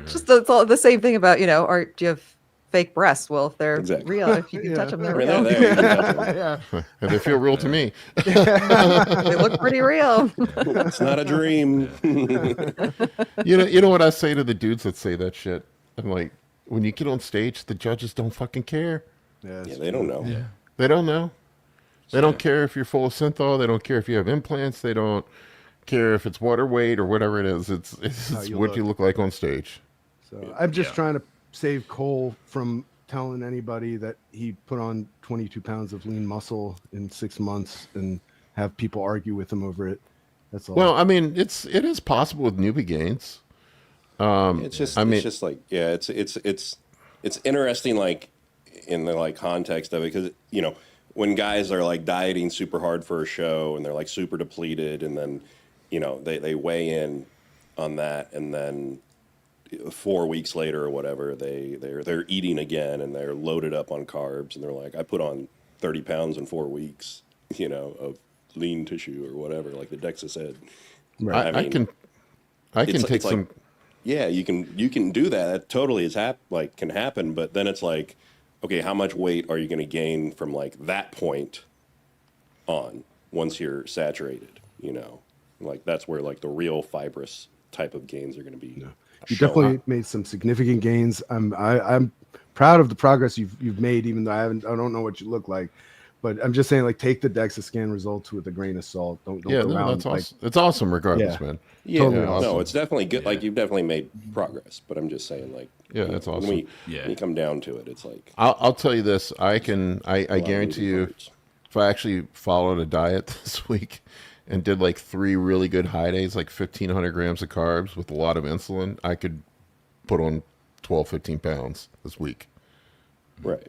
Just it's all the same thing about, you know, or do you have fake breasts? Well, if they're real, if you can touch them, they're real. And they feel real to me. They look pretty real. It's not a dream. You know what I say to the dudes that say that shit? I'm like, when you get on stage, the judges don't fucking care. Yeah, they don't know. Yeah. They don't know. They don't care if you're full of synthol. They don't care if you have implants. They don't care if it's water weight or whatever it is. It's what you look like on stage. So I'm just trying to save Cole from telling anybody that he put on 22 pounds of lean muscle in 6 months and have people argue with him over it. That's all. Well, I mean, it is possible with newbie gains. It's just like it's interesting, like in the like context of it, because you know when guys are like dieting super hard for a show and they're like super depleted, and then you know they weigh in on that, and then 4 weeks later or whatever they're eating again and they're loaded up on carbs and they're like, I put on 30 pounds in 4 weeks, you know, of lean tissue or whatever, like the DEXA said. Right. I can take some. Like, yeah, you can do that. That totally is can happen. But then it's like, okay, how much weight are you going to gain from like that point on once you're saturated? You know, like that's where like the real fibrous type of gains are going to be. No. You definitely made some significant gains. I'm proud of the progress you've made, even though I don't know what you look like. But I'm just saying, like, take the DEXA scan results with a grain of salt. Don't go around. That's awesome. It's awesome regardless, man. Yeah, totally awesome. No, it's definitely good. Like you've definitely made progress. But I'm just saying, like, that's awesome. When you come down to it, it's like I'll tell you this. I guarantee you, if I actually followed a diet this week and did like 3 really good high days, like 1,500 grams of carbs with a lot of insulin, I could put on 12, 15 pounds this week. Right.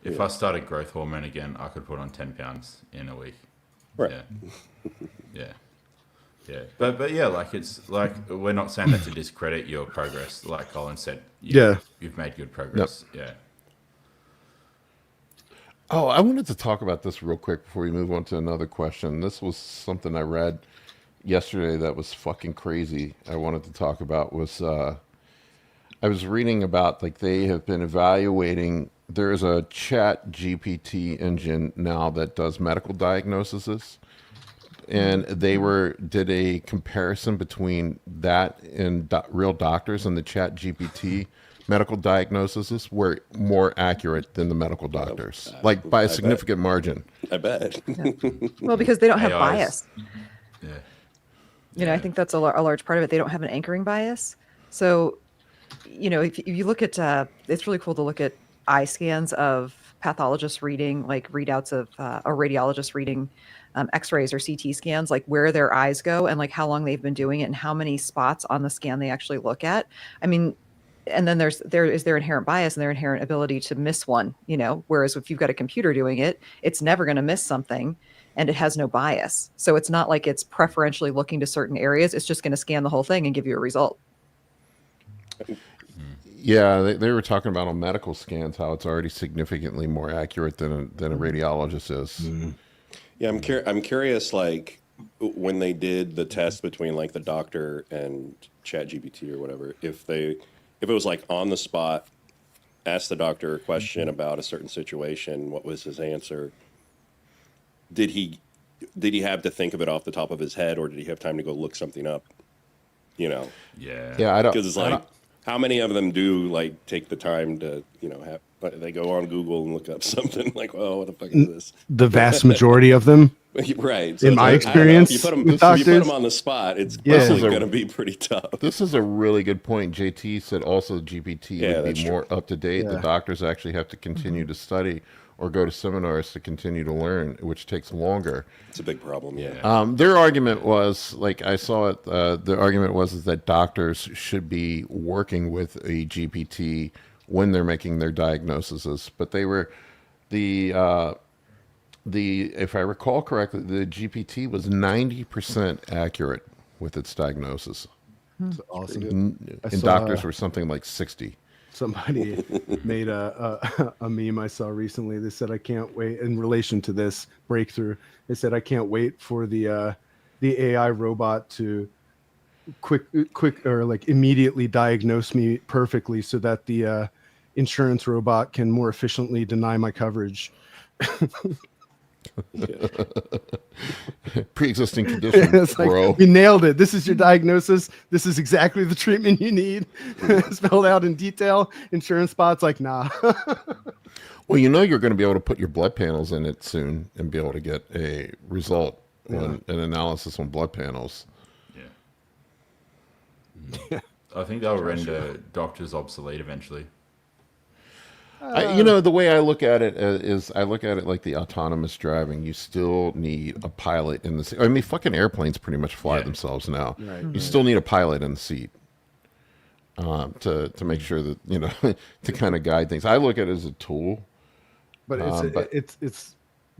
If I started growth hormone again, I could put on 10 pounds in a week. Right. Yeah. But yeah, like it's like we're not saying that to discredit your progress. Like Colin said, you've made good progress. Yep. Yeah. Oh, I wanted to talk about this real quick before we move on to another question. This was something I read yesterday that was fucking crazy. I wanted to talk about was I was reading about like they have been evaluating. There's a ChatGPT engine now that does medical diagnoses, and they did a comparison between that and real doctors, and the ChatGPT medical diagnoses were more accurate than the medical doctors, like by a significant margin. I bet. Well, because they don't have AIs. bias. Yeah. You know, I think that's a large part of it. They don't have an anchoring bias. So, you know, if you look at, it's really cool to look at eye scans of pathologists reading, like readouts of a radiologist reading x-rays or CT scans, like where their eyes go and like how long they've been doing it and how many spots on the scan they actually look at. I mean, and then there is their inherent bias and their inherent ability to miss one, you know, whereas if you've got a computer doing it, it's never going to miss something and it has no bias. So it's not like it's preferentially looking to certain areas. It's just going to scan the whole thing and give you a result. Yeah, they were talking about on medical scans how it's already significantly more accurate than a radiologist is. Yeah, I'm curious, like, when they did the test between like the doctor and ChatGPT or whatever, if it was like on the spot, ask the doctor a question about a certain situation, what was his answer? Did he have to think of it off the top of his head, or did he have time to go look something up? You know? Yeah, I don't. Because it's like, how many of them do like take the time to, you know, they go on Google and look up something like, oh, what the fuck is this? The vast majority of them. Right. So in my experience, if you put with them, doctors, on the spot, it's Yeah. probably going to be pretty tough. This is a really good point. JT said also GPT would that's be more up to date. The Yeah. doctors actually have to continue to study or go to seminars to continue to learn, which takes longer. It's a big problem. Yeah. Their argument was, like I saw it, the argument was is that doctors should be working with a GPT when they're making their diagnoses. But they were if I recall correctly, the GPT was 90% accurate with its diagnosis. That's awesome. And doctors were something like 60. Somebody made a meme I saw recently. They said, I can't wait, in relation to this breakthrough. They said, I can't wait for the AI robot to quick or like immediately diagnose me perfectly so that the insurance robot can more efficiently deny my coverage. Pre-existing condition, It's like, bro. we nailed it. This is your diagnosis. This is exactly the treatment you need. Spelled out in detail. Insurance spot's like, nah. Well, you know you're going to be able to put your blood panels in it soon and be able to get a result on an analysis on blood panels. Yeah. I think they'll render doctors obsolete eventually. You know, the way I look at it is I look at it like the autonomous driving. You still need a pilot in the seat. I mean, fucking airplanes pretty much fly themselves now. Right. You still need a pilot in the seat to make sure that, you know, to kind of guide things. I look at it as a tool. But it's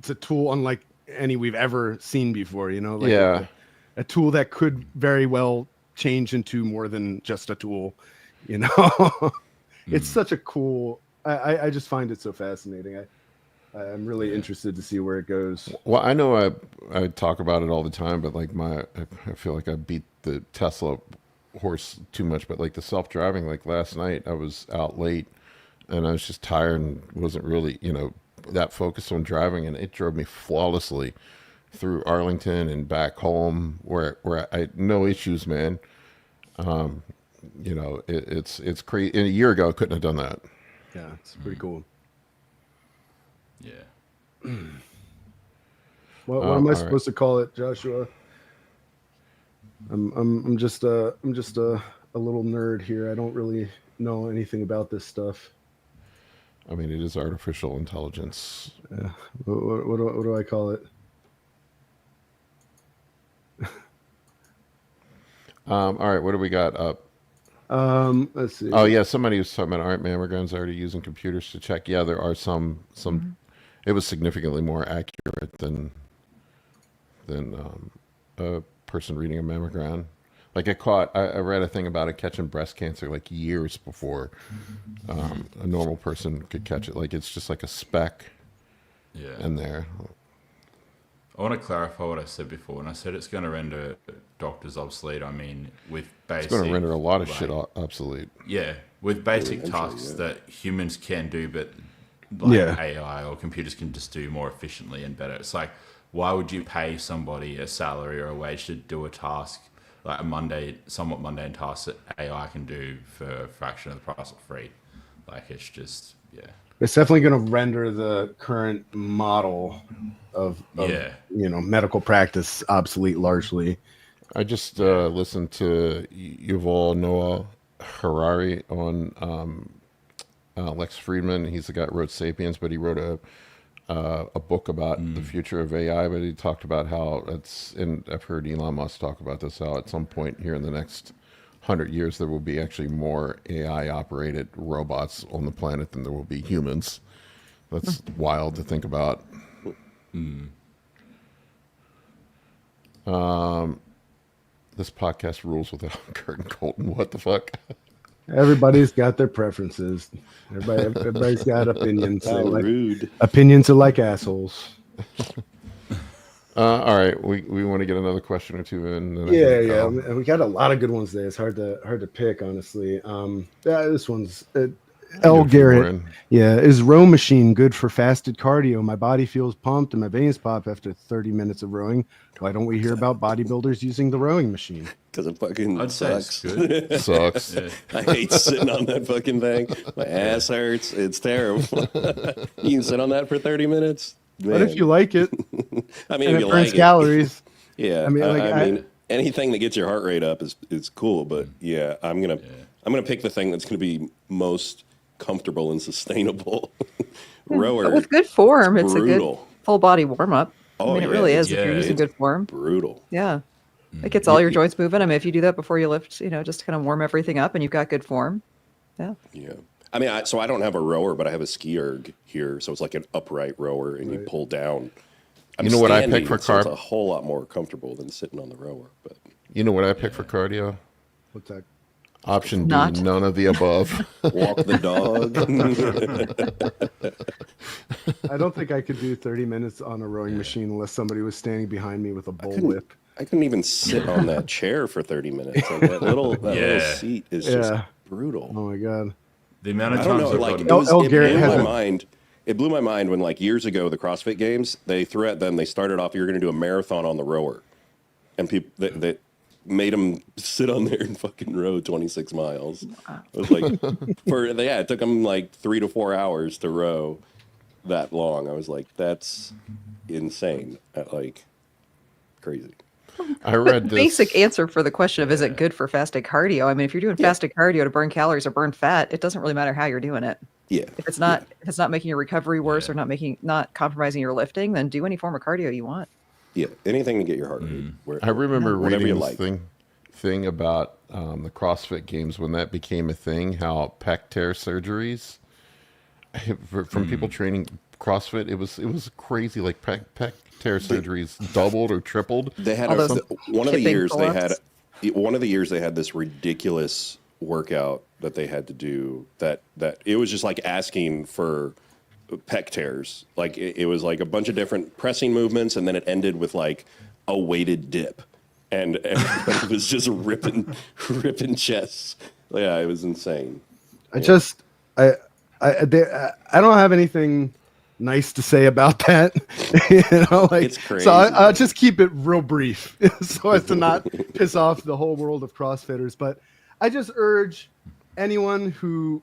a tool unlike any we've ever seen before, you know? Like Yeah. a tool that could very well change into more than just a tool, you know? It's such a cool... I just find it so fascinating. I'm really interested to see where it goes. Well, I know I talk about it all the time, but like I feel like I beat the Tesla horse too much. But like the self-driving, like last night I was out late and I was just tired and wasn't really, you know, that focused on driving, and it drove me flawlessly through Arlington and back home where I no issues, man. You know, it's crazy. And a year ago I couldn't have done that. Yeah, it's pretty cool. Yeah. What am I supposed to call it, Joshua? I'm just a little nerd here. I don't really know anything about this stuff. I mean, it is artificial intelligence. Yeah. What do I call it? All right, what do we got up? Let's see. Oh yeah, somebody was talking about, aren't mammograms already using computers to check? Yeah, there are some. It was significantly more accurate than a person reading a mammogram. Like I read a thing about it catching breast cancer like years before a normal person could catch it. Like it's just like a speck in there. I want to clarify what I said before. When I said it's going to render doctors obsolete, I mean with basic... It's going to render a lot of shit obsolete. Yeah, with basic tasks that humans can do, but like AI or computers can just do more efficiently and better. It's like, why would you pay somebody a salary or a wage to do a task, like a somewhat mundane task that AI can do for a fraction of the price of free? Like, it's just, It's definitely going to render the current model of you know, medical practice obsolete largely. I just listened to Yuval Noah Harari on Lex Friedman. He's the guy that wrote *Sapiens*, but he wrote a book about the future of AI. But he talked about how and I've heard Elon Musk talk about this, how at some point here in the next 100 years, there will be actually more AI-operated robots on the planet than there will be humans. That's wild to think about. This podcast rules without Kurt and Colton. What the fuck? Everybody's got their preferences. Everybody's got opinions. How rude. Opinions are like assholes. All right, we want to get another question or two in. Yeah. We got a lot of good ones there. It's hard to pick, honestly. This one's L. Garrett. Yeah, is row machine good for fasted cardio? My body feels pumped and my veins pop after 30 minutes of rowing. Why don't we hear about bodybuilders using the rowing machine? Because it fucking I'd say it's sucks. good. Sucks. Yeah. I hate sitting on that fucking thing. My ass hurts. It's terrible. You can sit on that for 30 minutes. Man. But if you like it, I mean, and if it you burns like calories. Yeah, I mean, I mean, anything that gets your heart rate up is cool. But yeah, I'm gonna pick the thing that's gonna be most comfortable and sustainable. Rower, But with good form, it's a good brutal. full body warm up. Oh, I mean, it yeah, really is yeah, if you're using it's good form. Brutal. Yeah. It gets all your joints moving. I mean, if you do that before you lift, just to kind of warm everything up and you've got good form. Yeah. Yeah. I mean, so I don't have a rower, but I have a ski erg here. So it's like an upright rower and you pull down. I'm You know what I standing, pick for so it's carb? a whole lot more comfortable than sitting on the rower. But You know what I pick for cardio? What's that? Option D, Not. none of the above. walk the dog. I don't think I could do 30 minutes on a rowing machine unless somebody was standing behind me with a bullwhip. I couldn't even sit on that chair for 30 minutes. Like that little seat is just brutal. Oh my god. The amount of I don't times know. I've Like gotten- it Garrett blew has my a- mind. It blew my mind when, like, years ago, the CrossFit Games, they threw at them. They started off, you're going to do a marathon on the rower, and people that made them sit on there and fucking row 26 miles. It was like it took them like 3 to 4 hours to row that long. I was like, that's insane. Like crazy. I read The this. basic answer for the question of is it good for fasted cardio? I mean, if you're doing fasted cardio to burn calories or burn fat, it doesn't really matter how you're doing it. Yeah. If it's not making your recovery worse or not compromising your lifting, then do any form of cardio you want. Yeah. Anything to get your heart rate. I remember whatever you reading this thing about the CrossFit Games when that became a thing. How pec tear surgeries from people training CrossFit, it was crazy. Like pec tear surgeries doubled or tripled. They had All those one of the kipping years they pull-ups. had one of the years they had this ridiculous workout that they had to do that it was just like asking for pec tears. Like it was like a bunch of different pressing movements, and then it ended with like a weighted dip, and everybody was just ripping chests. Yeah, it was insane. I don't have anything nice to say about that. It's crazy. So I'll just keep it real brief so as to not piss off the whole world of CrossFitters. But I just urge anyone who,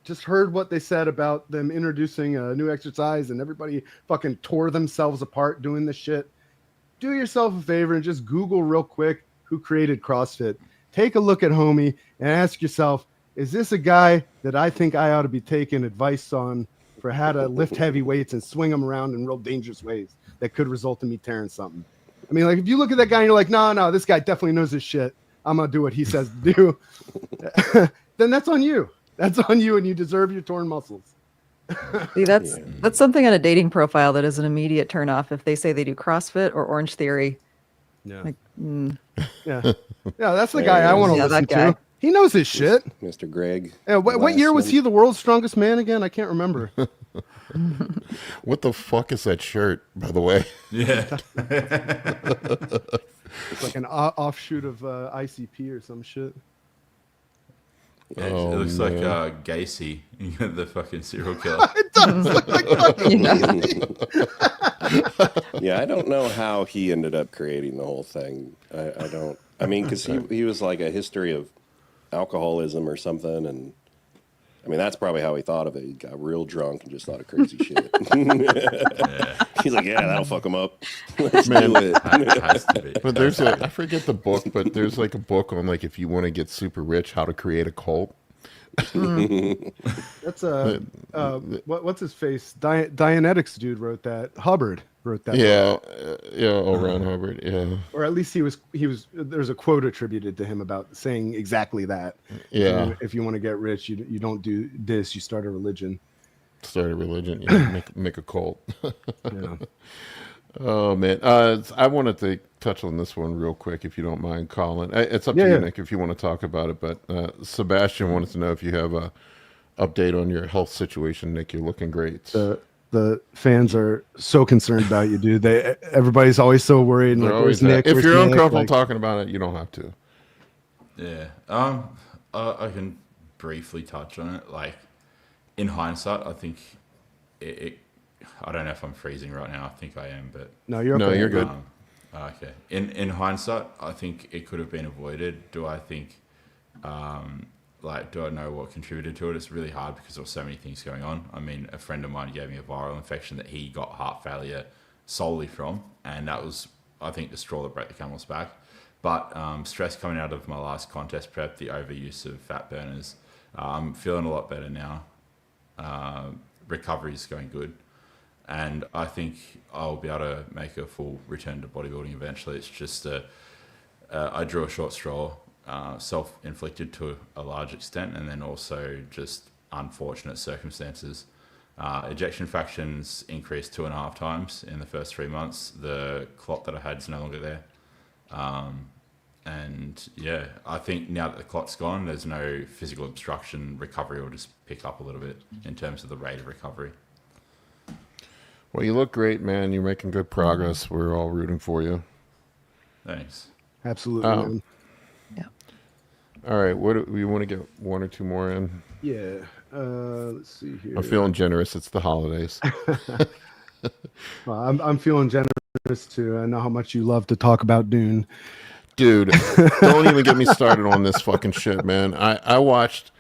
just heard what they said about them introducing a new exercise and everybody fucking tore themselves apart doing this shit. Do yourself a favor and just Google real quick who created CrossFit. Take a look at homie and ask yourself, is this a guy that I think I ought to be taking advice on for how to lift heavy weights and swing them around in real dangerous ways that could result in me tearing something? I mean, like, if you look at that guy and you're like, no, this guy definitely knows his shit, I'm going to do what he says to do, then that's on you. That's on you, and you deserve your torn muscles. See, that's something on a dating profile that is an immediate turnoff if they say they do CrossFit or Orange Theory. Yeah. Like, Yeah, that's the guy I want to Yeah, listen that guy. to. He knows his shit. Mr. Greg. Yeah, what year was Glassman. he the world's strongest man again? I can't remember. What the fuck is that shirt, by the way? Yeah. It's like an offshoot of ICP or some shit. Yeah, Oh, it looks man. like Gacy, the fucking serial killer. It does look like fucking Yeah, I don't know how he ended up creating the whole thing. I don't. I mean, because he was like a history of alcoholism or something, and I mean that's probably how he thought of it. He got real drunk and just thought of crazy shit. He's like, yeah, that'll fuck him up. Let's Man. do it. It has to be. But I forget the book, but there's like a book on like if you want to get super rich, how to create a cult. That's what's his face? Dianetics dude wrote that. Hubbard wrote that. Yeah, Ron Hubbard. Yeah, Or at least he was. There's a quote attributed to him about saying exactly that. yeah. If you want to get rich, you don't do this. You start a religion. Start a religion. Yeah, make a cult. Yeah. Oh man, I wanted to touch on this one real quick, if you don't mind, Colin. It's up to you, Nick, if you want to talk about it. But Sebastian wanted to know if you have a update on your health situation, Nick. You're looking great. The fans are so concerned about you, dude. Everybody's always so worried. And They're like, always where's Nick? if Where's you're Nick? uncomfortable Like, talking about it, you don't have to. Yeah. I can briefly touch on it. Like, in hindsight, I think it I don't know if I'm freezing right now. I think I am, but no, you're okay. No, you're good. Okay. In hindsight, I think it could have been avoided. Do I think, do I know what contributed to it? It's really hard because there were so many things going on. I mean, a friend of mine gave me a viral infection that he got heart failure solely from, and that was, I think, the straw that broke the camel's back. But stress coming out of my last contest prep, the overuse of fat burners, I'm feeling a lot better now. Recovery is going good. And I think I'll be able to make a full return to bodybuilding eventually. It's just I drew a short straw, self-inflicted to a large extent, and then also just unfortunate circumstances. Ejection fractions increased 2.5 times in the first 3 months. The clot that I had is no longer there. And yeah, I think now that the clot's gone, there's no physical obstruction. Recovery will just pick up a little bit in terms of the rate of recovery. Well, you look great, man. You're making good progress. We're all rooting for you. Thanks. Absolutely. Man. Yeah. All right, what do you want to get one or two more in? Yeah. Let's see here. I'm feeling generous. It's the holidays. Well, I'm feeling generous too. I know how much you love to talk about Dune. Dude, don't even get me started on this fucking shit, man. I watched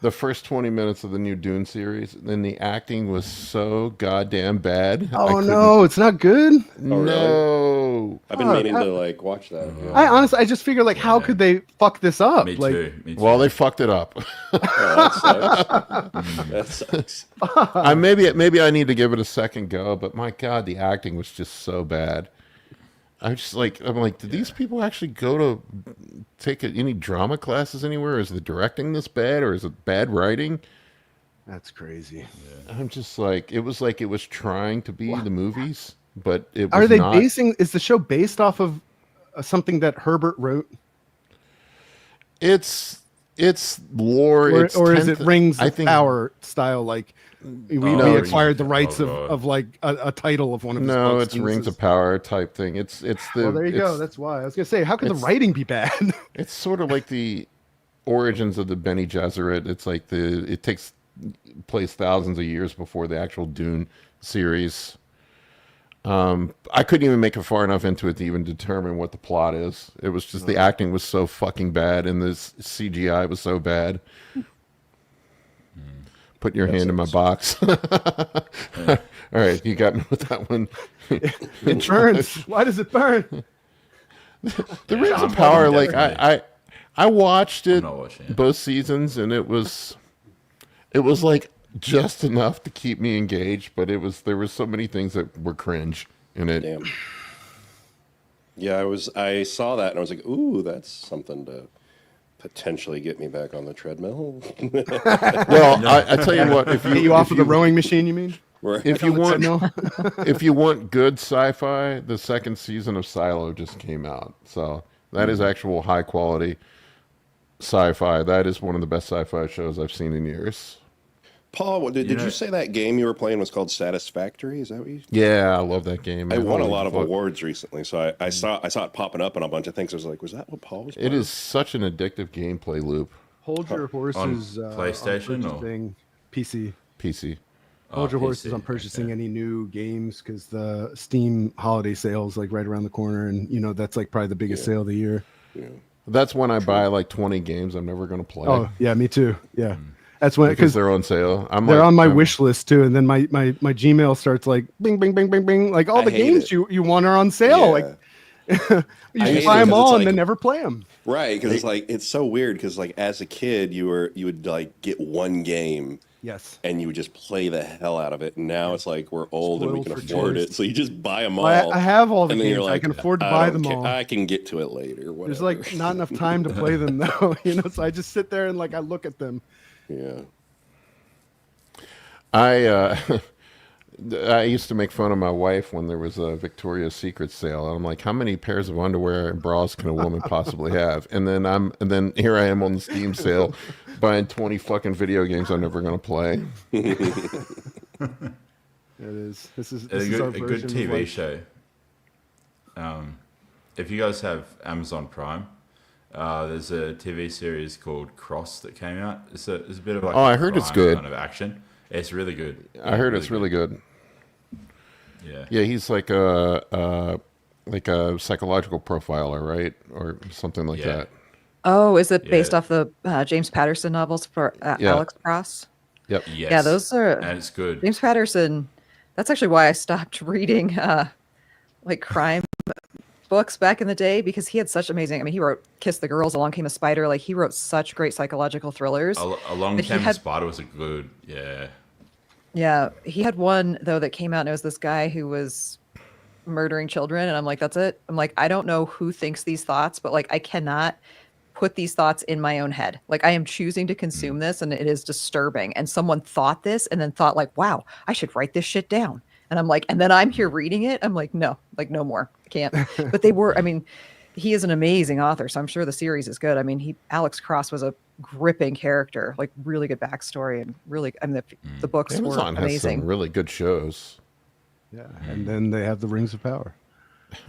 the first 20 minutes of the new Dune series, and the acting was so goddamn bad. Oh no, it's not good. No. I've been meaning to watch that. Yeah. I honestly, I just figure how could they fuck this up? Me like, too. Well, they fucked it up. Oh, that sucks. That sucks. Maybe I need to give it a second go, but my God, the acting was just so bad. I'm like, did these people actually go to take any drama classes anywhere? Is the directing this bad, or is it bad writing? That's crazy. Yeah. I'm just like, it was trying to be the movies, but it was Are they not. is the show based off of something that Herbert wrote? It's lore, or is it Rings of think, Power style? Like we acquired the rights of like a title of one of his no, books. it's Rings of Power type thing. It's the. Well, there you go. That's why I was gonna say, how could the writing be bad? It's sort of like the origins of the Bene Gesserit. It's like it takes place thousands of years before the actual Dune series. I couldn't even make it far enough into it to even determine what the plot is. It was just the acting was so fucking bad, and this CGI was so bad. Put your hand in my box. All right, you got me with that one. It burns. Why does it burn? The Rings of Power, I watched it watching both seasons, and it was like just enough to keep me engaged, but there were so many things that were cringe in it. Damn. Yeah, I saw that and I was like, ooh, that's something to potentially get me back on the treadmill. Well, I tell you what, if You off of the rowing machine, you mean? if you want good sci-fi, the second season of Silo just came out. So that is actual high quality sci-fi. That is one of the best sci-fi shows I've seen in years. Paul, did you say that game you were playing was called Satisfactory? Is that what you? Yeah, I love that game. I won a lot of awards recently, so I saw it popping up on a bunch of things. I was like, was that what Paul was playing? It is such an addictive gameplay loop. Hold your horses PlayStation on purchasing PC. PC. Hold your PC, horses on purchasing any new games because the Steam holiday sale is right around the corner, and that's probably the biggest sale of the year. Yeah. That's when I buy 20 games I'm never going to play. Oh yeah, me too. Yeah. That's when because they're on sale. They're on my wish list too, and then my Gmail starts bing, bing, bing, bing, bing, all the games you want are on sale. Yeah. You hate just it buy them 'cause all it's and like- then never play them. Right, because it's like it's so weird because like as a kid you would like get one game Yes. and you would just play the hell out of it. And now it's like we're old and we Spoiled can for afford choice. it, so you just buy them all. Well, I have all the and then you're games. I can afford to "I buy don't them care. all. I can get to it later. There's Whatever." like not enough time to play them though, you know. So I just sit there and like I look at them. Yeah. I used to make fun of my wife when there was a Victoria's Secret sale. I'm like, how many pairs of underwear and bras can a woman possibly have? And then here I am on the Steam sale buying 20 fucking video games I'm never going to play. It is. This is our a good version of, TV like- show. If you guys have Amazon Prime, there's a TV series called Cross that came out. It's a bit of like I heard it's crime good. kind of action. It's really good. I heard it's really good. Yeah. Yeah, he's like a psychological profiler, right? Or something like Yeah. that. Oh, is it based Yeah. off the James Patterson novels for Yeah. Alex Cross? Yep. Yes. Yeah, those are And it's good. James Patterson. That's actually why I stopped reading like crime books back in the day, because he had such amazing. I mean, he wrote Kiss the Girls, Along Came a Spider. Like he wrote such great psychological thrillers. Along But he Came a had- Spider was a good. Yeah. Yeah, he had one though that came out, and it was this guy who was murdering children, and I'm like, that's it. I'm like, I don't know who thinks these thoughts, but like, I cannot put these thoughts in my own head. Like, I am choosing to consume this, and it is disturbing. And someone thought this, and then thought like, wow, I should write this shit down. And I'm like, and then I'm here reading it. I'm like, no, more. I can't. But they were. I mean, he is an amazing author, so I'm sure the series is good. I mean, Alex Cross was a gripping character, like really good backstory, and really, I mean, the books Amazon were has amazing. some really good shows. Yeah, and then they have the Rings of Power.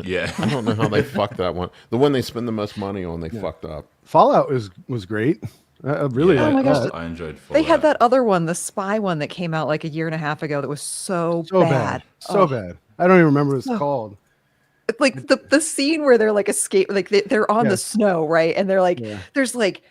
Yeah. I don't know how they fucked that one. The one they spend the most money on, they fucked up. Fallout was great. I really Yeah, Oh my liked gosh, that. I enjoyed. They had Fallout. that other one, the spy one that came out like a year and a half ago that was so So bad. bad. So Oh, bad. I don't even remember what it's called. Like the scene where they're like escape, like they're on the Yes. snow, right? And they're like, Yeah. there's like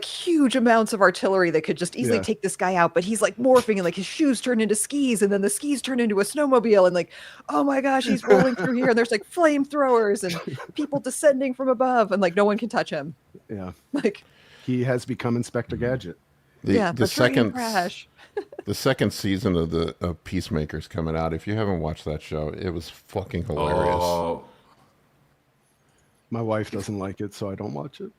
huge amounts of artillery that could just easily Yeah. take this guy out, but he's like morphing, and like his shoes turn into skis, and then the skis turn into a snowmobile, and like, oh my gosh, he's rolling through here, and there's like flamethrowers and people descending from above, and like no one can touch him. Yeah. Like, He has become Inspector Gadget. yeah, The the train second crash. the second season of Peacemaker's coming out. If you haven't watched that show, it was fucking hilarious. Oh, My wife doesn't like it, so I don't watch it.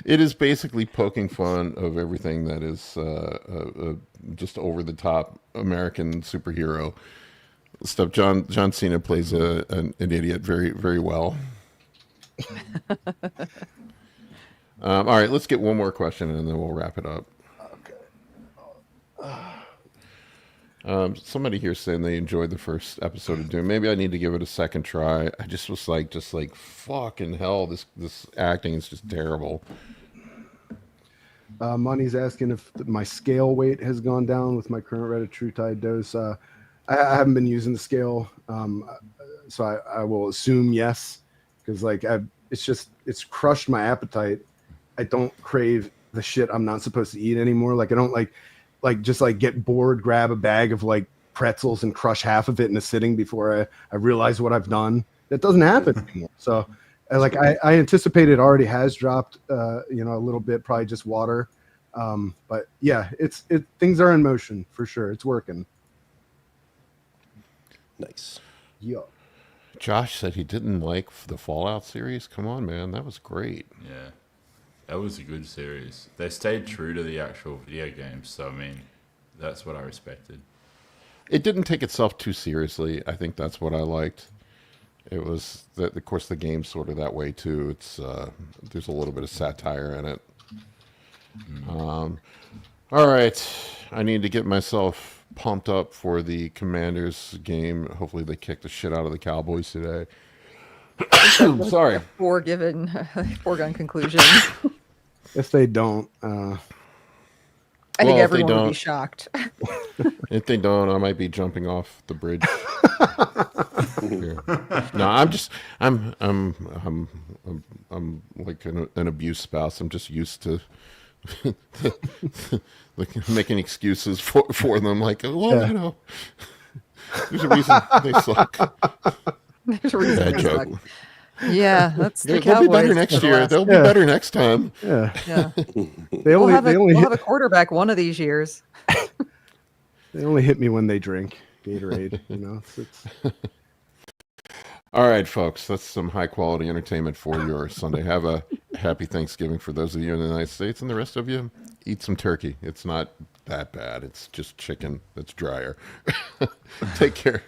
It is basically poking fun of everything that is just over the top American superhero stuff. John Cena plays an idiot very, very well. All right, let's get one more question and then we'll wrap it up. Somebody here saying they enjoyed the first episode of Doom. Maybe I need to give it a second try. I just was like, fucking hell, this acting is just terrible. Money's asking if my scale weight has gone down with my current retatrutide dose. I haven't been using the scale, so I will assume yes, because like it's crushed my appetite. I don't crave the shit I'm not supposed to eat anymore. Like I don't just get bored, grab a bag of like pretzels and crush half of it in a sitting before I realize what I've done. That doesn't happen anymore. So I anticipate it already has dropped, a little bit, probably just water. But yeah, things are in motion for sure. It's working. Nice. Yeah. Josh said he didn't like the Fallout series. Come on, man, that was great. yeah. That was a good series. They stayed true to the actual video games, so I mean, that's what I respected. It didn't take itself too seriously. I think that's what I liked. It was that, of course, the game's sort of that way too. It's there's a little bit of satire in it. All right, I need to get myself pumped up for the Commanders game. Hopefully, they kick the shit out of the Cowboys today. Sorry. Foregone conclusion. If they don't, I Well, think if they everyone would be don't- shocked. If they don't, I might be jumping off the bridge. Here. No, I'm like an abuse spouse. I'm just used to like making excuses for them. Like, well, Yeah. there's a reason they suck. There's a reason Bad we joke. suck. Yeah, that's the They'll be better Cowboys. next for year. last- They'll be Yeah. better next time. Yeah. Yeah. They only they only We'll hit, have a quarterback one of these years. they only hit me when they drink Gatorade. You know, it's All right, folks, that's some high quality entertainment for your Sunday. Have a happy Thanksgiving for those of you in the United States, and the rest of you, eat some turkey. It's not that bad. It's just chicken that's drier. Take care.